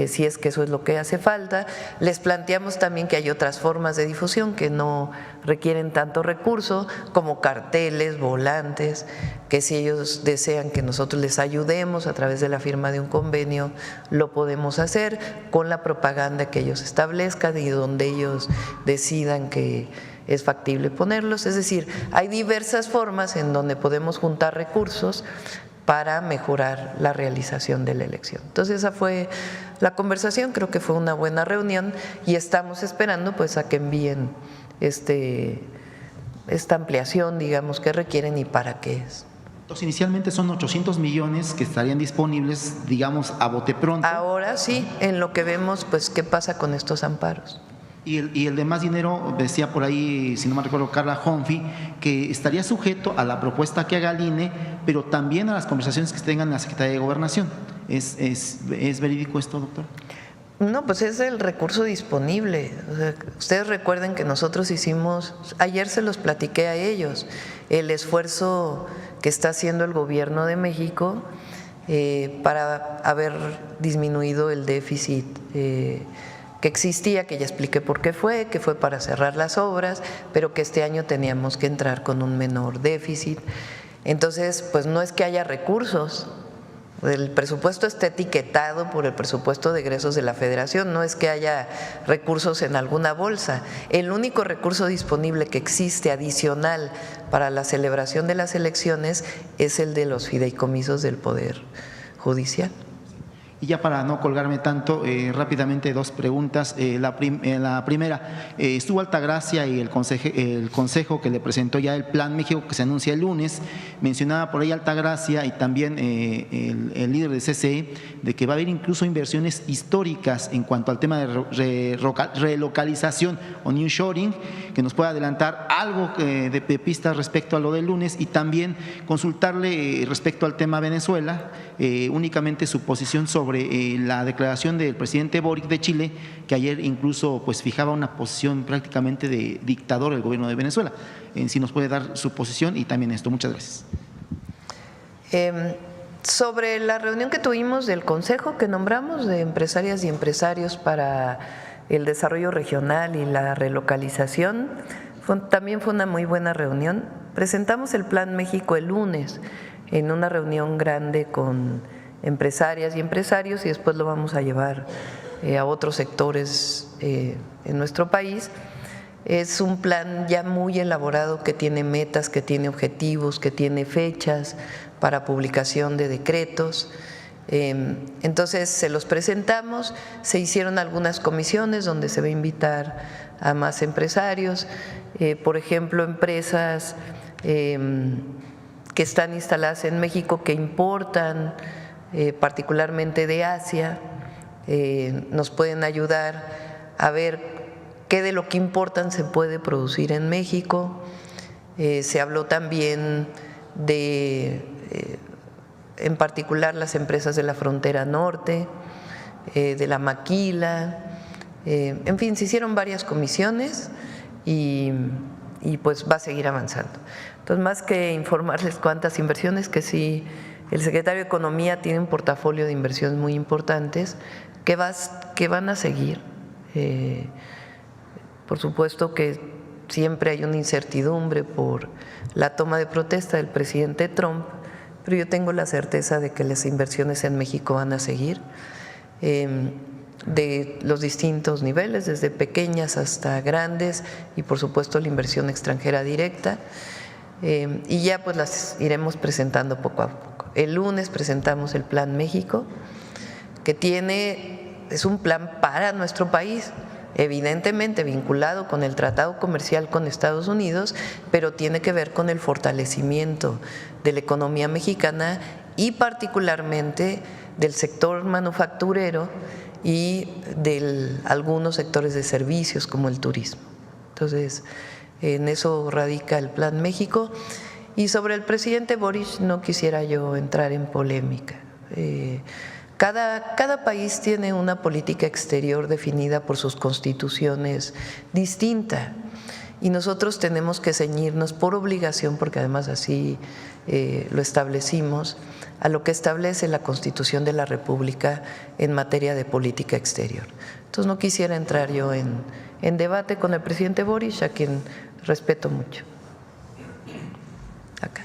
si es que eso es lo que hace falta. Les planteamos también que hay otras formas de difusión que no requieren tanto recurso, como carteles, volantes, que si ellos desean que nosotros les ayudemos a través de la firma de un convenio, lo podemos hacer con la propaganda que ellos establezcan y donde ellos decidan que es factible ponerlos. Es decir, hay diversas formas en donde podemos juntar recursos para mejorar la realización de la elección. Entonces esa fue la conversación, creo que fue una buena reunión y estamos esperando pues a que envíen esta ampliación, digamos, que requieren y para qué es. Entonces, inicialmente son 800 millones que estarían disponibles, digamos, a bote pronto. Ahora sí, en lo que vemos, pues qué pasa con estos amparos. Y el demás dinero, decía por ahí, si no me recuerdo, Carla Humphrey, que estaría sujeto a la propuesta que haga el INE, pero también a las conversaciones que tengan en la Secretaría de Gobernación. ¿Es verídico esto, doctor? No, pues es el recurso disponible. O sea, ustedes recuerden que nosotros hicimos, ayer se los platiqué a ellos, el esfuerzo que está haciendo el Gobierno de México para haber disminuido el déficit que existía, que ya expliqué por qué fue, que fue para cerrar las obras, pero que este año teníamos que entrar con un menor déficit. Entonces, pues no es que haya recursos, el presupuesto está etiquetado por el presupuesto de egresos de la Federación, no es que haya recursos en alguna bolsa. El único recurso disponible que existe adicional para la celebración de las elecciones es el de los fideicomisos del Poder Judicial. Y ya para no colgarme tanto, rápidamente 2 preguntas. La primera, estuvo Altagracia y el consejo que le presentó ya el Plan México que se anuncia el lunes. Mencionaba por ahí Altagracia y también el líder de CCE de que va a haber incluso inversiones históricas en cuanto al tema de relocalización o nearshoring, que nos pueda adelantar algo de pistas respecto a lo del lunes y también consultarle respecto al tema Venezuela, únicamente su posición sobre la declaración del presidente Boric de Chile, que ayer incluso pues fijaba una posición prácticamente de dictador del gobierno de Venezuela. Si nos puede dar su posición y también esto. Muchas gracias. Sobre la reunión que tuvimos del consejo que nombramos de empresarias y empresarios para el desarrollo regional y la relocalización, también fue una muy buena reunión. Presentamos el Plan México el lunes en una reunión grande con empresarias y empresarios y después lo vamos a llevar a otros sectores en nuestro país. Es un plan ya muy elaborado que tiene metas, que tiene objetivos, que tiene fechas para publicación de decretos. Entonces se los presentamos, se hicieron algunas comisiones donde se va a invitar a más empresarios, por ejemplo, empresas que están instaladas en México que importan particularmente de Asia, nos pueden ayudar a ver qué de lo que importan se puede producir en México. Se habló también de, en particular, las empresas de la frontera norte, de la maquila, en fin, se hicieron varias comisiones y pues va a seguir avanzando. Entonces, más que informarles cuántas inversiones, que sí, el secretario de Economía tiene un portafolio de inversiones muy importantes que van a seguir. Por supuesto que siempre hay una incertidumbre por la toma de protesta del presidente Trump, pero yo tengo la certeza de que las inversiones en México van a seguir de los distintos niveles, desde pequeñas hasta grandes, y por supuesto la inversión extranjera directa. y ya pues las iremos presentando poco a poco. El lunes presentamos el Plan México, que es un plan para nuestro país, evidentemente vinculado con el tratado comercial con Estados Unidos, pero tiene que ver con el fortalecimiento de la economía mexicana y particularmente del sector manufacturero y de algunos sectores de servicios como el turismo. Entonces, en eso radica el Plan México. Y sobre el presidente Boric no quisiera yo entrar en polémica. Cada país tiene una política exterior definida por sus constituciones distinta y nosotros tenemos que ceñirnos por obligación, porque además así lo establecimos, a lo que establece la Constitución de la República en materia de política exterior. Entonces no quisiera entrar yo en debate con el presidente Boric, a quien respeto mucho. Acá.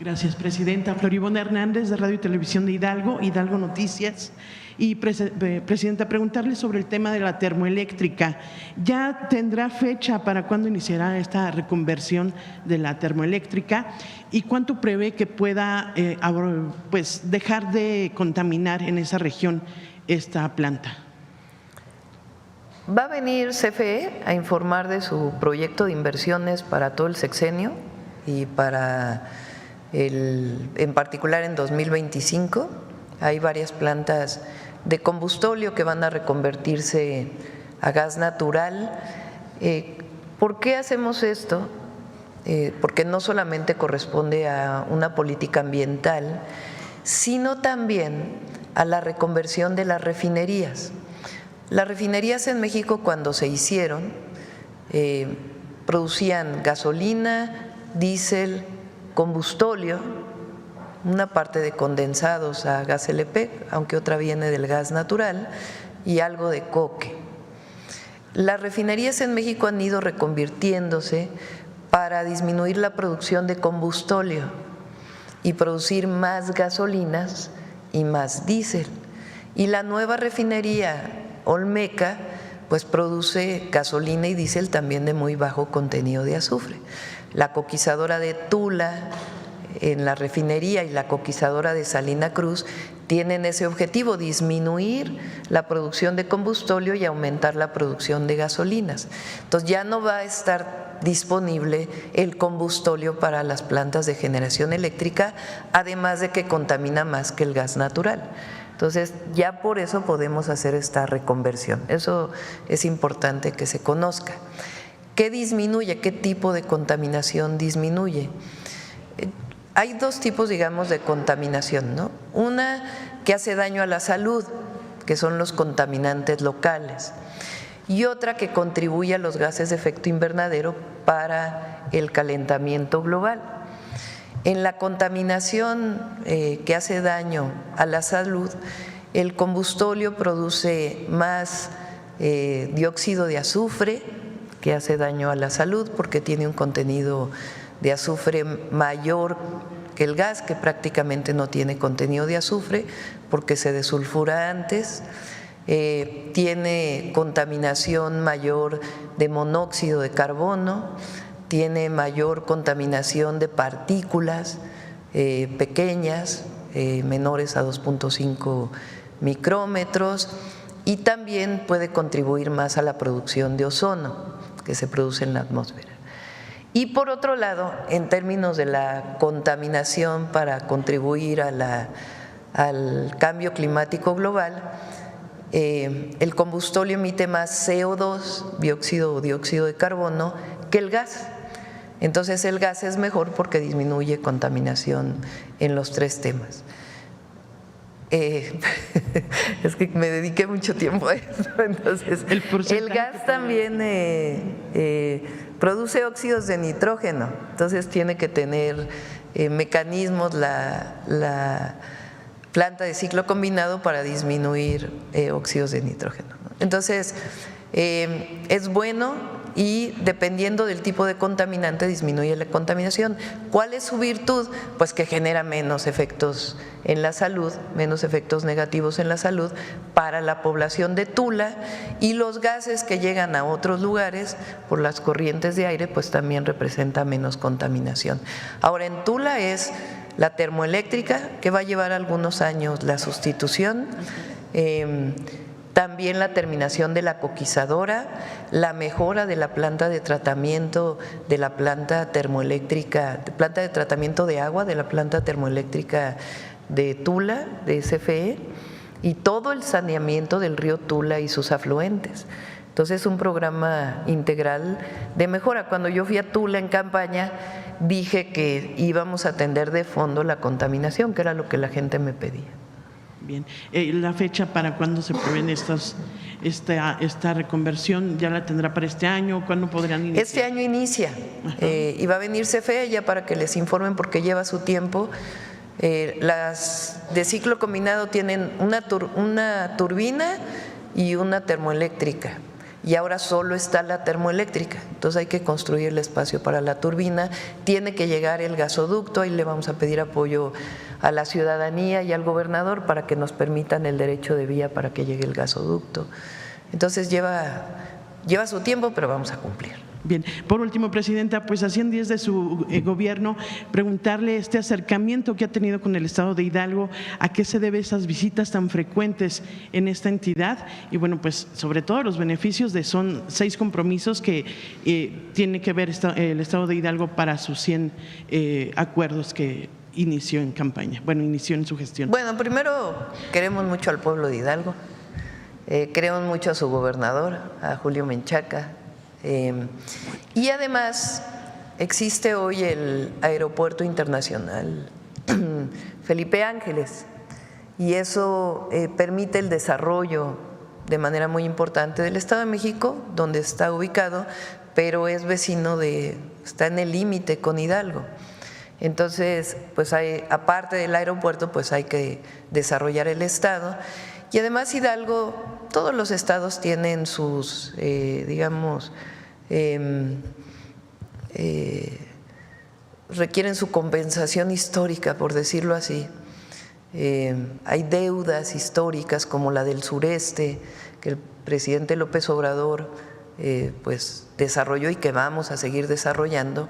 Gracias, presidenta. Floribona Hernández, de Radio y Televisión de Hidalgo, Hidalgo Noticias. Y, presidenta, preguntarle sobre el tema de la termoeléctrica. ¿Ya tendrá fecha para cuándo iniciará esta reconversión de la termoeléctrica? ¿Y cuánto prevé que pueda pues, dejar de contaminar en esa región esta planta? Va a venir CFE a informar de su proyecto de inversiones para todo el sexenio y para en particular en 2025. Hay varias plantas de combustóleo que van a reconvertirse a gas natural. ¿Por qué hacemos esto? Porque no solamente corresponde a una política ambiental, sino también a la reconversión de las refinerías. Las refinerías en México, cuando se hicieron, producían gasolina, diésel, combustóleo, una parte de condensados a gas LP, aunque otra viene del gas natural, y algo de coque. Las refinerías en México han ido reconvirtiéndose para disminuir la producción de combustóleo y producir más gasolinas y más diésel. Y la nueva refinería Olmeca pues produce gasolina y diésel también de muy bajo contenido de azufre. La coquizadora de Tula en la refinería y la coquizadora de Salina Cruz tienen ese objetivo, disminuir la producción de combustóleo y aumentar la producción de gasolinas. Entonces ya no va a estar disponible el combustóleo para las plantas de generación eléctrica, además de que contamina más que el gas natural. Entonces ya por eso podemos hacer esta reconversión. Eso es importante que se conozca. ¿Qué disminuye? ¿Qué tipo de contaminación disminuye? Hay dos tipos, digamos, de contaminación, ¿no? Una que hace daño a la salud, que son los contaminantes locales, y otra que contribuye a los gases de efecto invernadero para el calentamiento global. En la contaminación que hace daño a la salud, el combustóleo produce más dióxido de azufre, que hace daño a la salud porque tiene un contenido de azufre mayor que el gas, que prácticamente no tiene contenido de azufre porque se desulfura antes. Tiene contaminación mayor de monóxido de carbono, tiene mayor contaminación de partículas pequeñas, menores a 2.5 micrómetros, y también puede contribuir más a la producción de ozono que se produce en la atmósfera. Y por otro lado, en términos de la contaminación para contribuir al cambio climático global, el combustóleo emite más CO2, dióxido o dióxido de carbono, que el gas. Entonces el gas es mejor porque disminuye contaminación en los tres temas. Es que me dediqué mucho tiempo a eso. Entonces, el gas también produce óxidos de nitrógeno, entonces tiene que tener mecanismos la planta de ciclo combinado para disminuir óxidos de nitrógeno. Entonces, es bueno y dependiendo del tipo de contaminante disminuye la contaminación. ¿Cuál es su virtud? Pues que genera menos efectos en la salud, menos efectos negativos en la salud para la población de Tula, y los gases que llegan a otros lugares por las corrientes de aire pues también representa menos contaminación. Ahora, en Tula es la termoeléctrica, que va a llevar algunos años la sustitución, también la terminación de la coquizadora, la mejora de la planta de tratamiento de la planta termoeléctrica, planta de tratamiento de agua de la planta termoeléctrica de Tula, de CFE, y todo el saneamiento del río Tula y sus afluentes. Entonces es un programa integral de mejora. Cuando yo fui a Tula en campaña, dije que íbamos a atender de fondo la contaminación, que era lo que la gente me pedía. Bien, ¿la fecha para cuándo se prevén esta reconversión? ¿Ya la tendrá para este año? ¿Cuándo podrán iniciar? Este año inicia y va a venir CFE ya para que les informen porque lleva su tiempo. Las de ciclo combinado tienen una turbina y una termoeléctrica, y ahora solo está la termoeléctrica, entonces hay que construir el espacio para la turbina, tiene que llegar el gasoducto, y le vamos a pedir apoyo a la ciudadanía y al gobernador para que nos permitan el derecho de vía para que llegue el gasoducto. Entonces lleva su tiempo, pero vamos a cumplir. Bien, por último, Presidenta, pues a 100 días de su gobierno, preguntarle este acercamiento que ha tenido con el Estado de Hidalgo, ¿a qué se debe esas visitas tan frecuentes en esta entidad? Y bueno, pues sobre todo los beneficios son 6 compromisos que tiene que ver el Estado de Hidalgo para sus 100 acuerdos que inició en campaña, inició en su gestión. Bueno, primero queremos mucho al pueblo de Hidalgo, queremos mucho a su gobernador, a Julio Menchaca. Y además existe hoy el Aeropuerto Internacional Felipe Ángeles, y eso permite el desarrollo de manera muy importante del Estado de México, donde está ubicado, pero es vecino está en el límite con Hidalgo. Entonces, pues aparte del aeropuerto, pues hay que desarrollar el Estado. Y además Hidalgo, todos los estados tienen sus, requieren su compensación histórica, por decirlo así. Hay deudas históricas como la del sureste, que el presidente López Obrador pues desarrolló y que vamos a seguir desarrollando.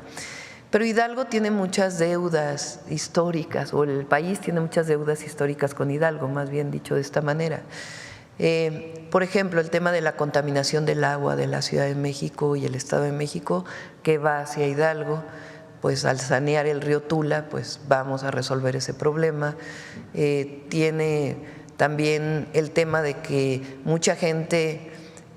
Pero Hidalgo tiene muchas deudas históricas, o el país tiene muchas deudas históricas con Hidalgo, más bien dicho de esta manera. Por ejemplo, el tema de la contaminación del agua de la Ciudad de México y el Estado de México, que va hacia Hidalgo, pues al sanear el río Tula, pues vamos a resolver ese problema. Tiene también el tema de que mucha gente,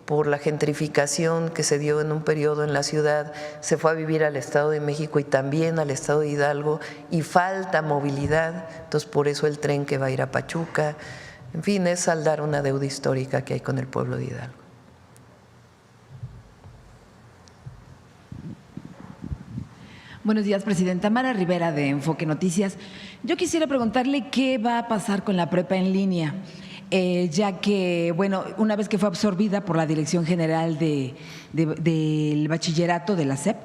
por la gentrificación que se dio en un periodo en la ciudad, se fue a vivir al Estado de México y también al Estado de Hidalgo, y falta movilidad, entonces por eso el tren que va a ir a Pachuca. En fin, es saldar una deuda histórica que hay con el pueblo de Hidalgo. Buenos días, Presidenta. Mara Rivera, de Enfoque Noticias. Yo quisiera preguntarle qué va a pasar con la prepa en línea, ya que, una vez que fue absorbida por la Dirección General del Bachillerato de la SEP,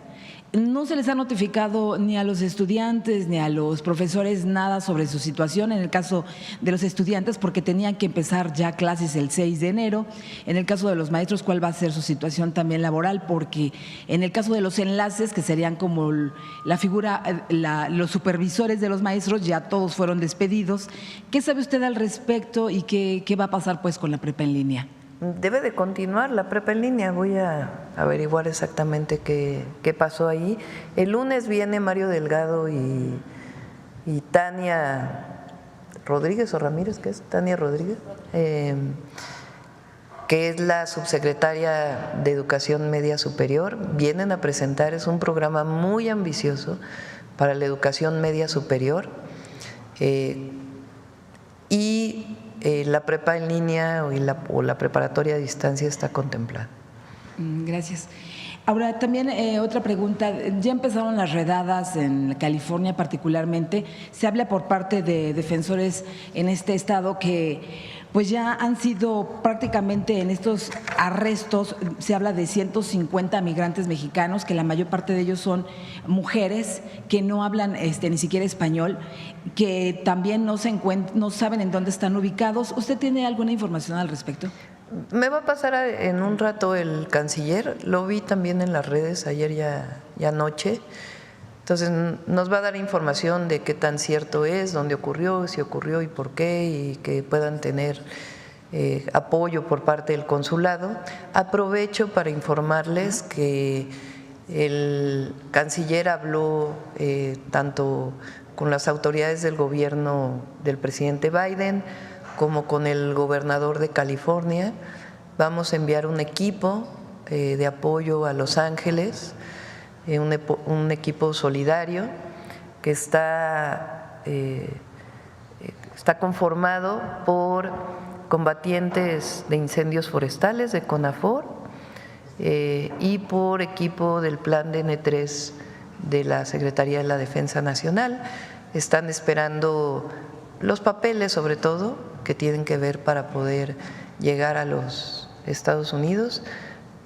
no se les ha notificado ni a los estudiantes ni a los profesores nada sobre su situación. En el caso de los estudiantes, porque tenían que empezar ya clases el 6 de enero. En el caso de los maestros, ¿cuál va a ser su situación también laboral? Porque en el caso de los enlaces, que serían como la figura, los supervisores de los maestros, ya todos fueron despedidos. ¿Qué sabe usted al respecto y qué va a pasar pues con la prepa en línea? Debe de continuar la prepa en línea, voy a averiguar exactamente qué pasó ahí. El lunes viene Mario Delgado y Tania Rodríguez o Ramírez, ¿qué es? Tania Rodríguez, que es la subsecretaria de Educación Media Superior. Vienen a presentar, es un programa muy ambicioso para la educación media superior, y la prepa en línea o la preparatoria a distancia está contemplada. Gracias. Ahora, también otra pregunta. Ya empezaron las redadas en California particularmente. Se habla por parte de defensores en este estado que pues ya han sido prácticamente en estos arrestos, se habla de 150 migrantes mexicanos, que la mayor parte de ellos son mujeres que no hablan ni siquiera español, que también no saben en dónde están ubicados. ¿Usted tiene alguna información al respecto? Me va a pasar en un rato el canciller, lo vi también en las redes ayer ya anoche. Entonces nos va a dar información de qué tan cierto es, dónde ocurrió, si ocurrió y por qué, y que puedan tener apoyo por parte del consulado. Aprovecho para informarles que el canciller habló tanto con las autoridades del gobierno del presidente Biden como con el gobernador de California. Vamos a enviar un equipo de apoyo a Los Ángeles, un equipo solidario que está conformado por combatientes de incendios forestales de CONAFOR y por equipo del Plan DN3 de la Secretaría de la Defensa Nacional. Están esperando los papeles, sobre todo, que tienen que ver para poder llegar a los Estados Unidos,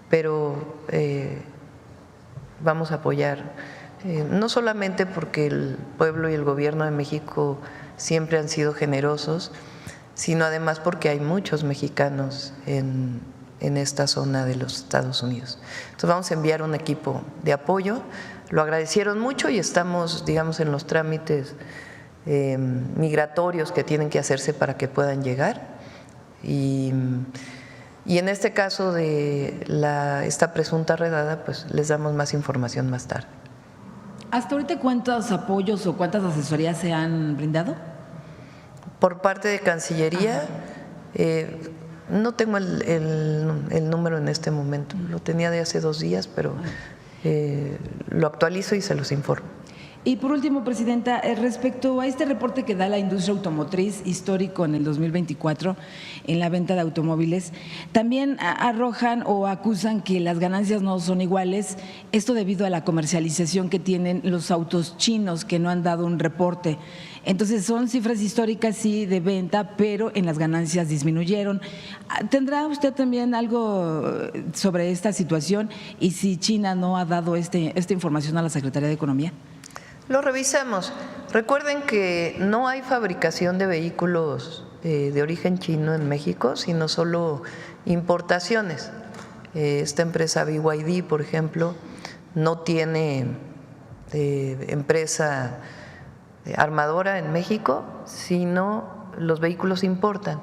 pero vamos a apoyar, no solamente porque el pueblo y el gobierno de México siempre han sido generosos, sino además porque hay muchos mexicanos en esta zona de los Estados Unidos. Entonces vamos a enviar un equipo de apoyo, lo agradecieron mucho y estamos, digamos, en los trámites migratorios que tienen que hacerse para que puedan llegar. Y en este caso de esta presunta redada, pues les damos más información más tarde. ¿Hasta ahorita cuántos apoyos o cuántas asesorías se han brindado? Por parte de Cancillería, no tengo el número en este momento, lo tenía de hace 2 días, pero lo actualizo y se los informo. Y por último, Presidenta, respecto a este reporte que da la industria automotriz histórico en el 2024 en la venta de automóviles, también arrojan o acusan que las ganancias no son iguales, esto debido a la comercialización que tienen los autos chinos que no han dado un reporte. Entonces son cifras históricas sí de venta, pero en las ganancias disminuyeron. ¿Tendrá usted también algo sobre esta situación y si China no ha dado esta información a la Secretaría de Economía? Lo revisamos. Recuerden que no hay fabricación de vehículos de origen chino en México, sino solo importaciones. Esta empresa BYD, por ejemplo, no tiene empresa armadora en México, sino los vehículos importan.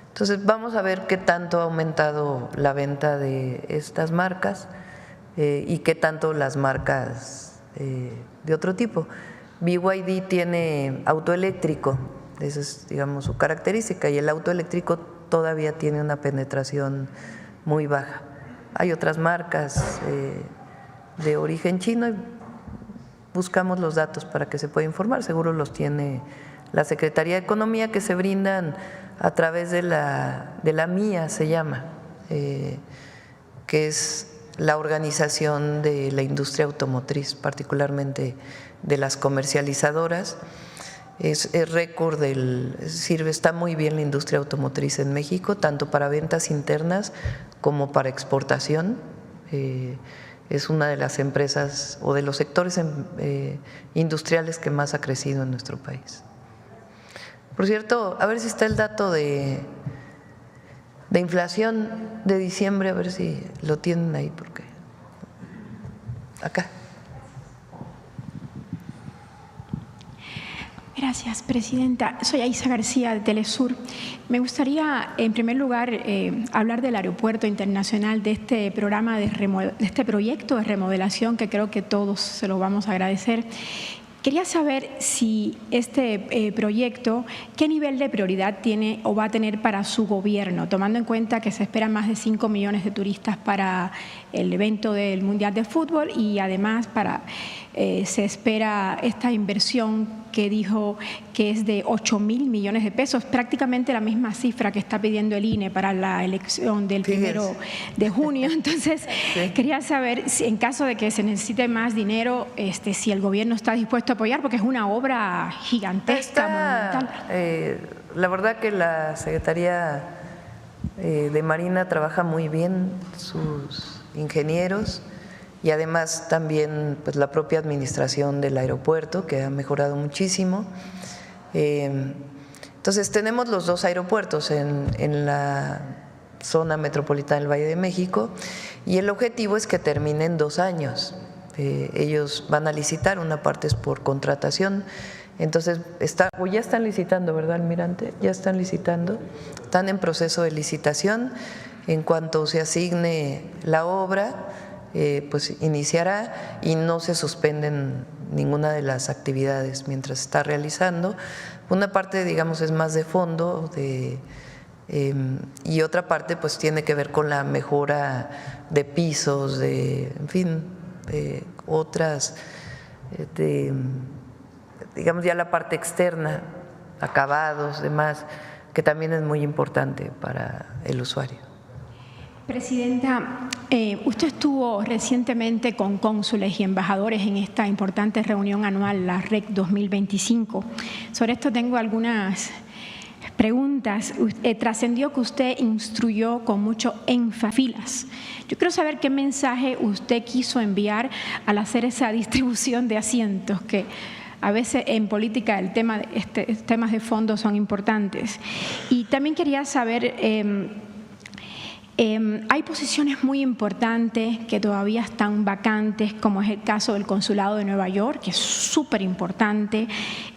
Entonces vamos a ver qué tanto ha aumentado la venta de estas marcas y qué tanto las marcas de otro tipo. BYD tiene auto eléctrico, esa es, digamos, su característica, y el auto eléctrico todavía tiene una penetración muy baja. Hay otras marcas de origen chino y buscamos los datos para que se pueda informar, seguro los tiene la Secretaría de Economía, que se brindan a través de la MIA, se llama, que es la organización de la industria automotriz, particularmente de las comercializadoras. Es récord es decir, está muy bien la industria automotriz en México, tanto para ventas internas como para exportación. Es una de las empresas o de los sectores industriales que más ha crecido en nuestro país. Por cierto, a ver si está el dato de inflación de diciembre, a ver si lo tienen ahí, porque acá. Gracias, Presidenta. Soy Aisa García de Telesur. Me gustaría, en primer lugar, hablar del Aeropuerto Internacional, de este programa, de este proyecto de remodelación que creo que todos se lo vamos a agradecer. Quería saber si este proyecto, qué nivel de prioridad tiene o va a tener para su gobierno, tomando en cuenta que se esperan más de 5 millones de turistas para el evento del Mundial de Fútbol y además se espera esta inversión que dijo que es de 8.000 millones de pesos, prácticamente la misma cifra que está pidiendo el INE para la elección del 1 de junio. Entonces, quería saber si en caso de que se necesite más dinero, si el gobierno está dispuesto a apoyar, porque es una obra gigantesca, monumental. La verdad que la Secretaría de Marina trabaja muy bien, sus ingenieros, y además también pues, la propia administración del aeropuerto, que ha mejorado muchísimo. Entonces tenemos los dos aeropuertos en la zona metropolitana del Valle de México, y el objetivo es que termine en 2 años. Ellos van a licitar, una parte es por contratación. Entonces, ya están licitando, ¿verdad, almirante? Ya están licitando, están en proceso de licitación. En cuanto se asigne la obra, pues iniciará y no se suspenden ninguna de las actividades mientras se está realizando. Una parte, digamos, es más de fondo y otra parte pues tiene que ver con la mejora de pisos, en fin, otras, digamos ya la parte externa, acabados, demás, que también es muy importante para el usuario. Presidenta, usted estuvo recientemente con cónsules y embajadores en esta importante reunión anual, la REC 2025. Sobre esto tengo algunas preguntas. Trascendió que usted instruyó con mucho énfasis. Yo quiero saber qué mensaje usted quiso enviar al hacer esa distribución de asientos, que a veces en política temas de fondo son importantes. Y también quería saber, hay posiciones muy importantes que todavía están vacantes, como es el caso del Consulado de Nueva York, que es súper importante,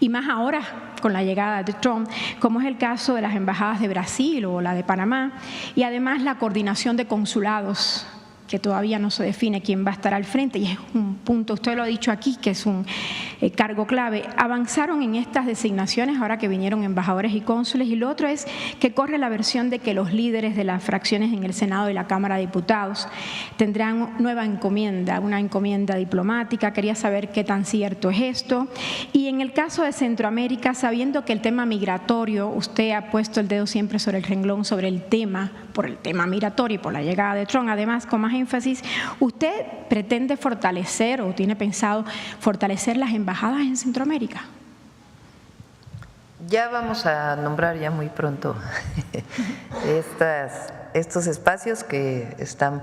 y más ahora con la llegada de Trump, como es el caso de las embajadas de Brasil o la de Panamá, y además la coordinación de consulados, que todavía no se define quién va a estar al frente, y es un punto, usted lo ha dicho aquí, que es un cargo clave. Avanzaron en estas designaciones ahora que vinieron embajadores y cónsules, y lo otro es que corre la versión de que los líderes de las fracciones en el Senado y la Cámara de Diputados tendrán nueva encomienda, una encomienda diplomática. Quería saber qué tan cierto es esto. Y en el caso de Centroamérica, sabiendo que el tema migratorio, usted ha puesto el dedo siempre sobre el renglón, sobre el tema, por el tema migratorio y por la llegada de Trump, además con más énfasis, ¿usted pretende fortalecer o tiene pensado fortalecer las embajadas en Centroamérica? Ya vamos a nombrar ya muy pronto estos espacios que están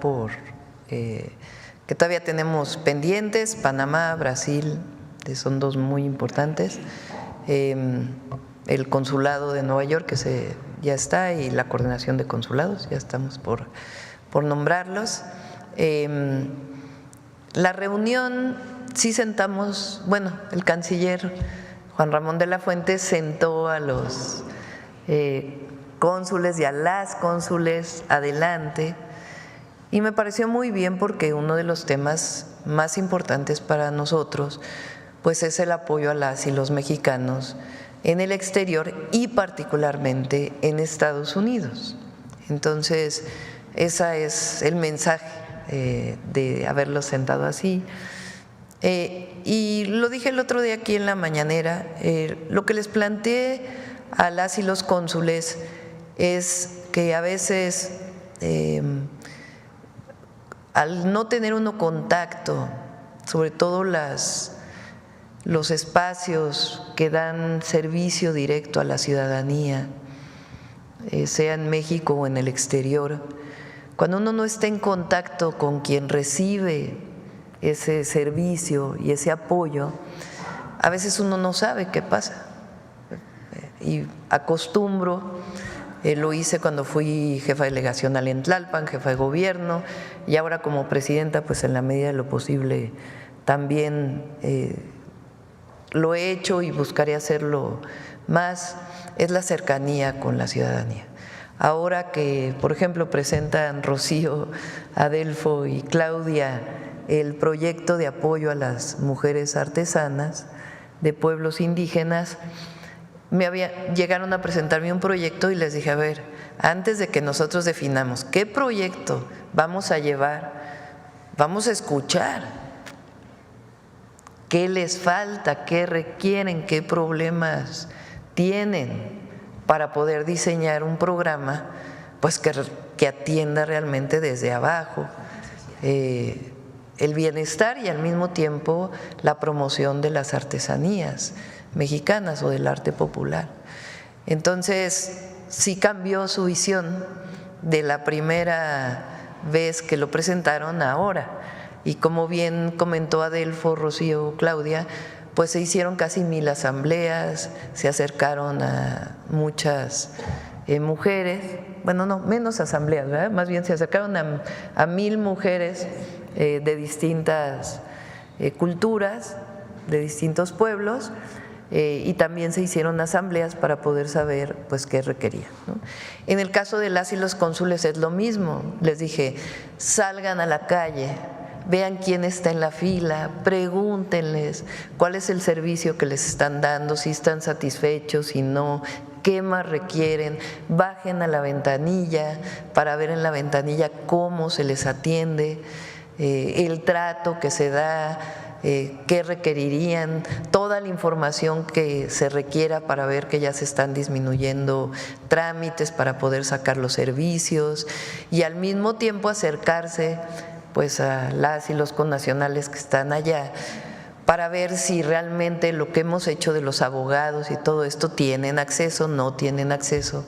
que todavía tenemos pendientes. Panamá, Brasil, son 2 muy importantes. El Consulado de Nueva York, que ya está, y la coordinación de consulados, ya estamos por nombrarlos. La reunión, sí sentamos, bueno, el canciller Juan Ramón de la Fuente sentó a los cónsules y a las cónsules adelante, y me pareció muy bien porque uno de los temas más importantes para nosotros pues es el apoyo a las y los mexicanos en el exterior y particularmente en Estados Unidos. Entonces, ese es el mensaje de haberlos sentado así. Y lo dije el otro día aquí en la mañanera, lo que les planteé a las y los cónsules es que a veces al no tener uno contacto, sobre todo los espacios que dan servicio directo a la ciudadanía, sea en México o en el exterior, cuando uno no está en contacto con quien recibe ese servicio y ese apoyo, a veces uno no sabe qué pasa. Y acostumbro, lo hice cuando fui jefa de delegación al Tlalpan, jefa de gobierno, y ahora como presidenta, pues en la medida de lo posible también lo he hecho y buscaré hacerlo más, es la cercanía con la ciudadanía. Ahora que, por ejemplo, presentan Rocío, Adelfo y Claudia el proyecto de apoyo a las mujeres artesanas de pueblos indígenas, llegaron a presentarme un proyecto y les dije, a ver, antes de que nosotros definamos qué proyecto vamos a llevar, vamos a escuchar qué les falta, qué requieren, qué problemas tienen para poder diseñar un programa pues que atienda realmente desde abajo el bienestar y al mismo tiempo la promoción de las artesanías mexicanas o del arte popular. Entonces, sí cambió su visión de la primera vez que lo presentaron a ahora. Y como bien comentó Adelfo, Rocío, Claudia, pues se hicieron casi 1000 asambleas, se acercaron a muchas mujeres, bueno, no, menos asambleas, ¿verdad? Más bien se acercaron a 1000 mujeres de distintas culturas, de distintos pueblos, y también se hicieron asambleas para poder saber pues qué requerían, ¿no? En el caso de las y los cónsules es lo mismo, les dije, salgan a la calle, vean quién está en la fila, pregúntenles cuál es el servicio que les están dando, si están satisfechos, si no, qué más requieren, bajen a la ventanilla para ver en la ventanilla cómo se les atiende, el trato que se da, qué requerirían, toda la información que se requiera para ver que ya se están disminuyendo trámites para poder sacar los servicios y al mismo tiempo acercarse pues a las y los connacionales que están allá para ver si realmente lo que hemos hecho de los abogados y todo esto tienen acceso, no tienen acceso.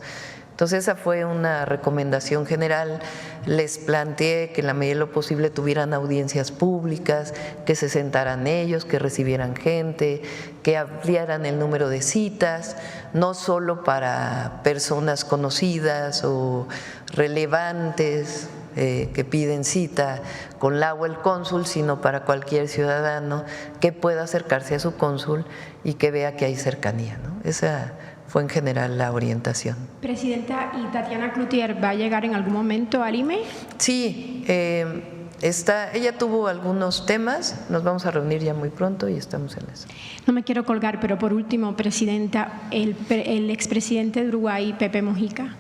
Entonces esa fue una recomendación general, les planteé que en la medida de lo posible tuvieran audiencias públicas, que se sentaran ellos, que recibieran gente, que ampliaran el número de citas, no solo para personas conocidas o relevantes que piden cita con la o el cónsul, sino para cualquier ciudadano que pueda acercarse a su cónsul y que vea que hay cercanía, ¿no? Esa fue en general la orientación. Presidenta, ¿y Tatiana Cloutier va a llegar en algún momento al IME? Sí, ella tuvo algunos temas, nos vamos a reunir ya muy pronto y estamos en eso. No me quiero colgar, pero por último, Presidenta, el expresidente de Uruguay, Pepe Mujica,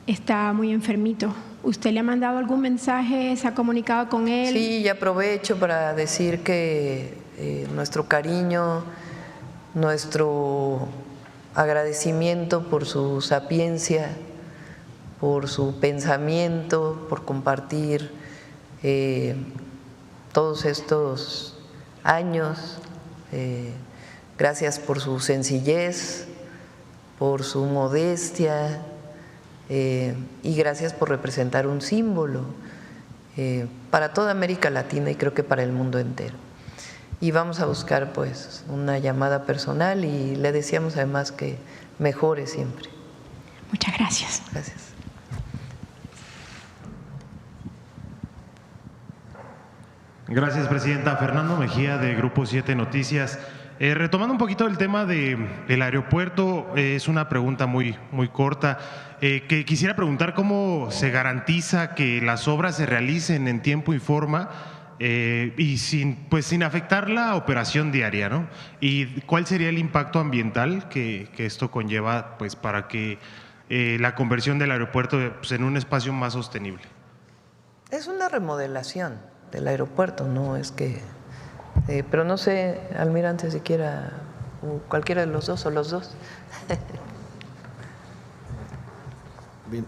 está muy enfermito. ¿Usted le ha mandado algún mensaje, se ha comunicado con él? Sí, y aprovecho para decir que nuestro cariño, nuestro agradecimiento por su sapiencia, por su pensamiento, por compartir todos estos años. Gracias por su sencillez, por su modestia y gracias por representar un símbolo para toda América Latina y creo que para el mundo entero. Y vamos a buscar pues una llamada personal y le deseamos además que mejore siempre. Muchas gracias. Gracias. Gracias, Presidenta. Fernando Mejía, de Grupo 7 Noticias. Retomando un poquito el tema del aeropuerto, es una pregunta muy corta. Que quisiera preguntar cómo se garantiza que las obras se realicen en tiempo y forma y sin afectar la operación diaria, ¿no? ¿Y cuál sería el impacto ambiental que esto conlleva pues, para que la conversión del aeropuerto pues, en un espacio más sostenible? Es una remodelación del aeropuerto, no es que… pero no sé, almirante, si quiera cualquiera de los dos o los dos. Bien,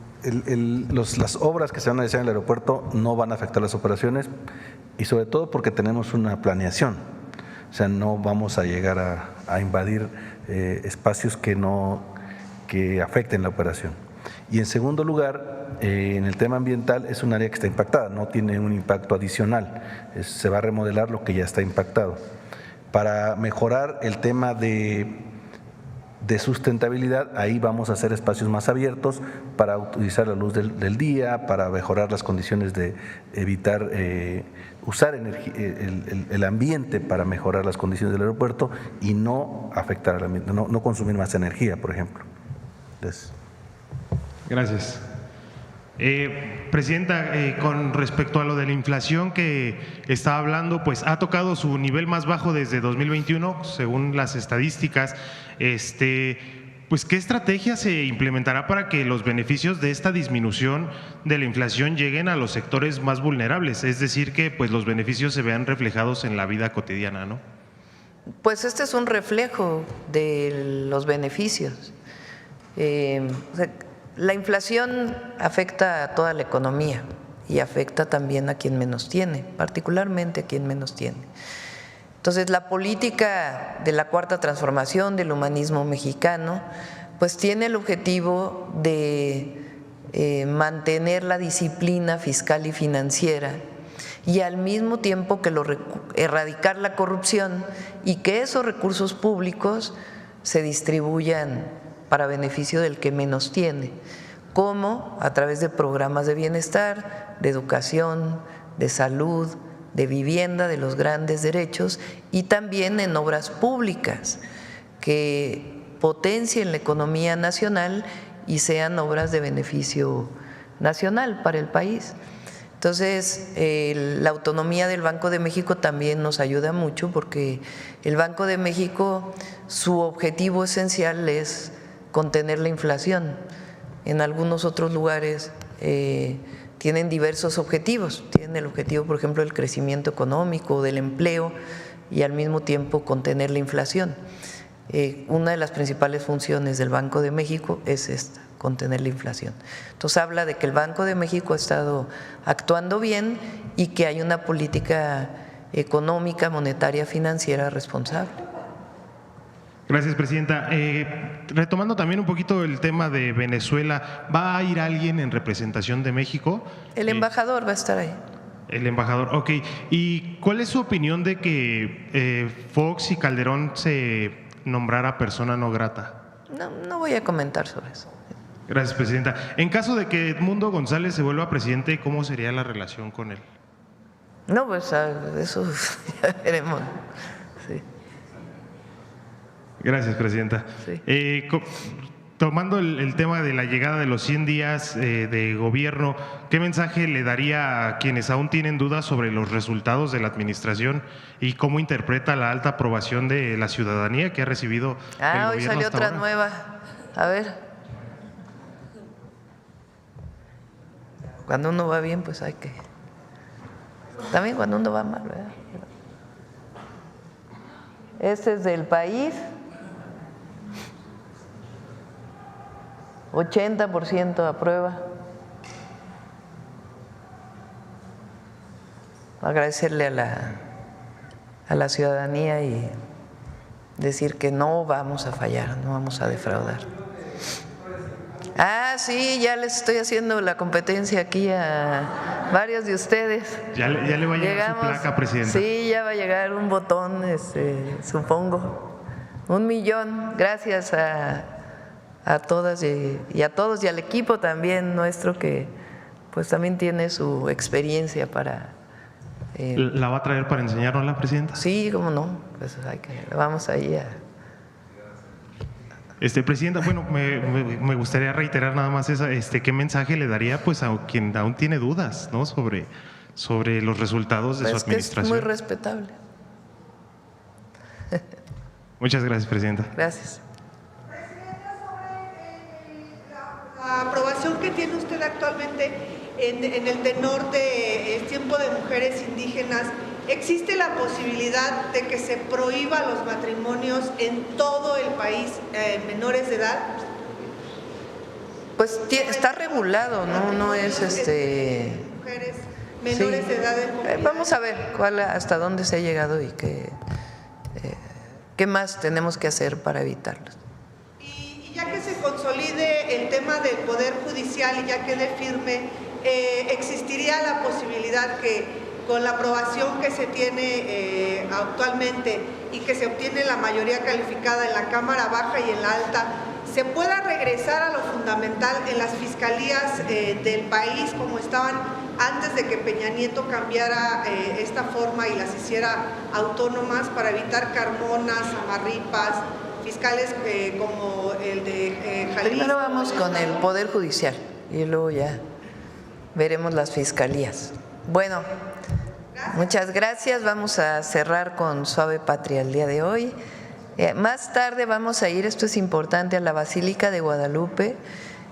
las obras que se van a realizar en el aeropuerto no van a afectar las operaciones y sobre todo porque tenemos una planeación, o sea, no vamos a llegar a invadir espacios que afecten la operación. Y en segundo lugar, en el tema ambiental es un área que está impactada, no tiene un impacto adicional, se va a remodelar lo que ya está impactado. Para mejorar el tema de sustentabilidad, ahí vamos a hacer espacios más abiertos para utilizar la luz del día, para mejorar las condiciones de evitar usar el ambiente para mejorar las condiciones del aeropuerto y no afectar al ambiente, no consumir más energía, por ejemplo. Entonces, gracias. Presidenta, con respecto a lo de la inflación que estaba hablando, pues ha tocado su nivel más bajo desde 2021, según las estadísticas. Pues, ¿qué estrategia se implementará para que los beneficios de esta disminución de la inflación lleguen a los sectores más vulnerables? Es decir, que pues, los beneficios se vean reflejados en la vida cotidiana, ¿no? Pues este es un reflejo de los beneficios. La inflación afecta a toda la economía y afecta también a quien menos tiene, particularmente a quien menos tiene. Entonces, la política de la Cuarta Transformación del humanismo mexicano pues tiene el objetivo de mantener la disciplina fiscal y financiera y al mismo tiempo que erradicar la corrupción y que esos recursos públicos se distribuyan para beneficio del que menos tiene, como a través de programas de bienestar, de educación, de salud, de vivienda, de los grandes derechos y también en obras públicas que potencien la economía nacional y sean obras de beneficio nacional para el país. Entonces, la autonomía del Banco de México también nos ayuda mucho porque el Banco de México, su objetivo esencial es contener la inflación. En algunos otros lugares tienen diversos objetivos. Tienen el objetivo, por ejemplo, del crecimiento económico, del empleo y al mismo tiempo contener la inflación. Una de las principales funciones del Banco de México es esta, contener la inflación. Entonces habla de que el Banco de México ha estado actuando bien y que hay una política económica, monetaria, financiera responsable. Gracias, presidenta. Retomando también un poquito el tema de Venezuela, ¿va a ir alguien en representación de México? El embajador va a estar ahí. El embajador, ok. ¿Y cuál es su opinión de que Fox y Calderón se nombrara persona no grata? No voy a comentar sobre eso. Gracias, presidenta. En caso de que Edmundo González se vuelva presidente, ¿cómo sería la relación con él? No, pues eso ya veremos. Sí. Gracias, presidenta. Sí. Tomando el tema de la llegada de los 100 días de gobierno, ¿qué mensaje le daría a quienes aún tienen dudas sobre los resultados de la administración y cómo interpreta la alta aprobación de la ciudadanía que ha recibido el gobierno hoy salió hasta otra ahora? nueva. A ver. Cuando uno va bien, pues hay que… También cuando uno va mal, ¿verdad? Este es del País. 80% aprueba. Agradecerle a la ciudadanía y decir que no vamos a fallar, no vamos a defraudar. Sí, ya les estoy haciendo la competencia aquí a varios de ustedes. Ya le va a llegar su placa, presidenta. Sí, ya va a llegar un botón, supongo. 1 millón, gracias a todas y a todos y al equipo también nuestro que pues también tiene su experiencia para… ¿La va a traer para enseñarnos, presidenta? Sí, cómo no, pues vamos ahí a… Presidenta, bueno, me gustaría reiterar nada más qué mensaje le daría pues a quien aún tiene dudas, ¿no? sobre los resultados de su administración. Es muy respetable. Muchas gracias, presidenta. Gracias. Presidenta, sobre la aprobación que tiene usted actualmente en el tenor de tiempo de mujeres indígenas, ¿existe la posibilidad de que se prohíba los matrimonios en todo el país menores de edad? Pues está regulado, no es mujeres menores de edad. Vamos a ver hasta dónde se ha llegado y qué más tenemos que hacer para evitarlos. Y ya que se consolide el tema del Poder Judicial y ya quede firme, ¿existiría la posibilidad que con la aprobación que se tiene actualmente y que se obtiene la mayoría calificada en la Cámara Baja y en la Alta, se pueda regresar a lo fundamental en las fiscalías del país como estaban antes de que Peña Nieto cambiara esta forma y las hiciera autónomas para evitar Carmonas, Amarripas, fiscales como el de Jalisco? Primero vamos con el Poder Judicial y luego ya veremos las fiscalías. Bueno, muchas gracias. Vamos a cerrar con Suave Patria el día de hoy. Más tarde vamos a ir, esto es importante, a la Basílica de Guadalupe.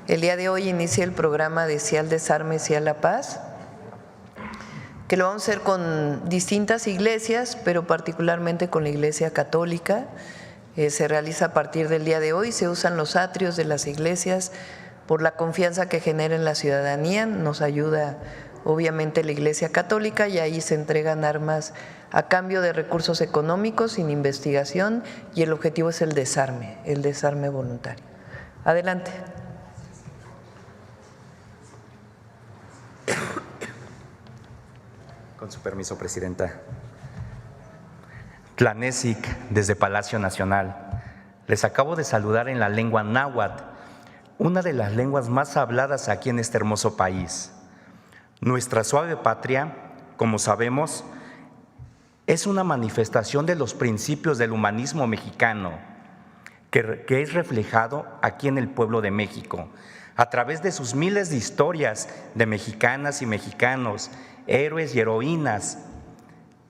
El día de hoy inicia el programa de Cial Desarme, Cial La Paz, que lo vamos a hacer con distintas iglesias, pero particularmente con la Iglesia Católica. Se realiza a partir del día de hoy, se usan los atrios de las iglesias por la confianza que genera en la ciudadanía. Nos ayuda obviamente la Iglesia Católica y ahí se entregan armas a cambio de recursos económicos sin investigación y el objetivo es el desarme voluntario. Adelante. Con su permiso, Presidenta. Tlanesic, desde Palacio Nacional. Les acabo de saludar en la lengua náhuatl, una de las lenguas más habladas aquí en este hermoso país. Nuestra suave patria, como sabemos, es una manifestación de los principios del humanismo mexicano, que es reflejado aquí en el pueblo de México, a través de sus miles de historias de mexicanas y mexicanos, héroes y heroínas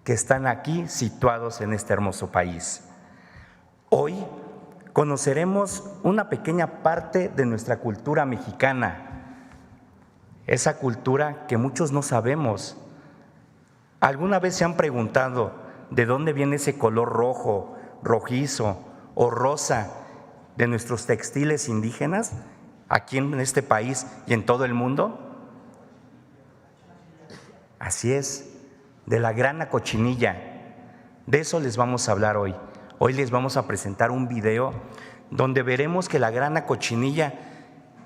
que están aquí situados en este hermoso país. Hoy conoceremos una pequeña parte de nuestra cultura mexicana, esa cultura que muchos no sabemos. ¿Alguna vez se han preguntado de dónde viene ese color rojo, rojizo o rosa de nuestros textiles indígenas aquí en este país y en todo el mundo? Así es, de la grana cochinilla. De eso les vamos a hablar hoy. Hoy les vamos a presentar un video donde veremos que la grana cochinilla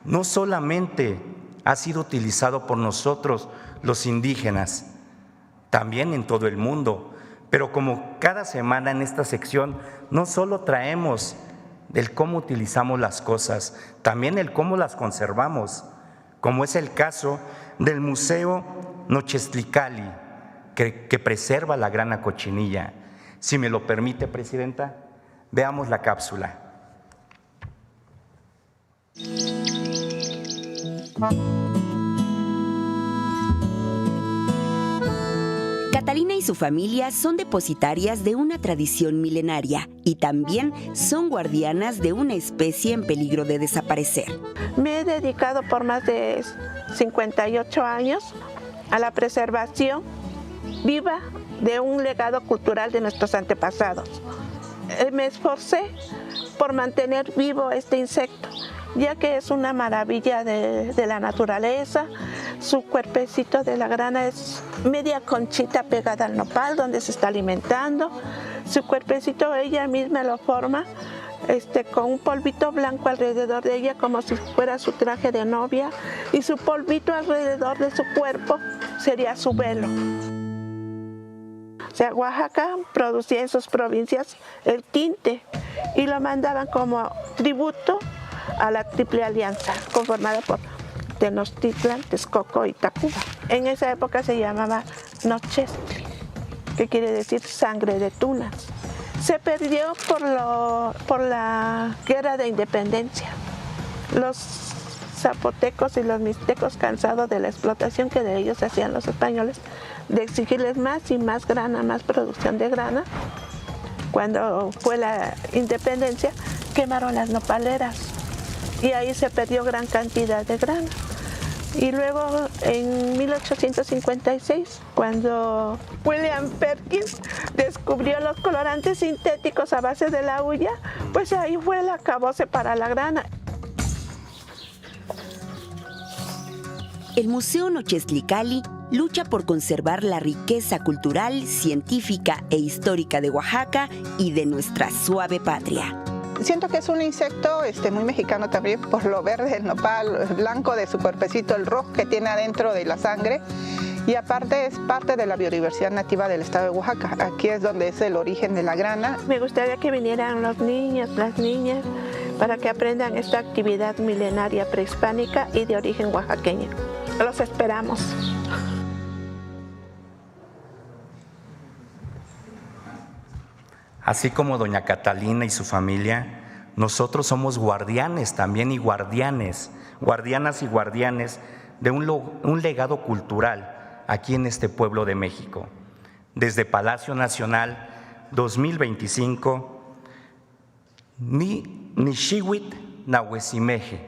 no solamente ha sido utilizado por nosotros, los indígenas, también en todo el mundo. Pero como cada semana en esta sección no solo traemos del cómo utilizamos las cosas, también el cómo las conservamos, como es el caso del Museo Nochextlicali, que preserva la grana cochinilla. Si me lo permite, Presidenta, veamos la cápsula. Catalina y su familia son depositarias de una tradición milenaria y también son guardianas de una especie en peligro de desaparecer. Me he dedicado por más de 58 años a la preservación viva de un legado cultural de nuestros antepasados. Me esforcé por mantener vivo este insecto, ya que es una maravilla de la naturaleza. Su cuerpecito de la grana es media conchita pegada al nopal donde se está alimentando. Su cuerpecito ella misma lo forma con un polvito blanco alrededor de ella como si fuera su traje de novia, y su polvito alrededor de su cuerpo sería su velo. O sea, Oaxaca producía en sus provincias el tinte y lo mandaban como tributo a la Triple Alianza, conformada por Tenochtitlan, Texcoco y Tacuba. En esa época se llamaba Nochextli, que quiere decir sangre de tunas. Se perdió por la guerra de independencia. Los zapotecos y los mixtecos, cansados de la explotación que de ellos hacían los españoles, de exigirles más y más grana, más producción de grana, cuando fue la independencia, quemaron las nopaleras y ahí se perdió gran cantidad de grana. Y luego en 1856, cuando William Perkins descubrió los colorantes sintéticos a base de la hulla, pues ahí fue el acabose para la grana. El Museo Nochextlicali lucha por conservar la riqueza cultural, científica e histórica de Oaxaca y de nuestra suave patria. Siento que es un insecto muy mexicano también por lo verde del nopal, el blanco de su cuerpecito, el rojo que tiene adentro de la sangre, y aparte es parte de la biodiversidad nativa del estado de Oaxaca. Aquí es donde es el origen de la grana. Me gustaría que vinieran los niños, las niñas, para que aprendan esta actividad milenaria prehispánica y de origen oaxaqueño. Los esperamos. Así como doña Catalina y su familia, nosotros somos guardianes también y guardianas y guardianes de un legado cultural aquí en este pueblo de México. Desde Palacio Nacional 2025, Nishiwit Nahuesimeje,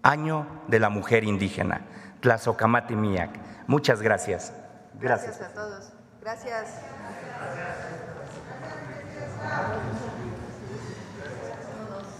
Año de la Mujer Indígena, Tlazocamati Miac. Muchas gracias. Gracias a todos. Gracias.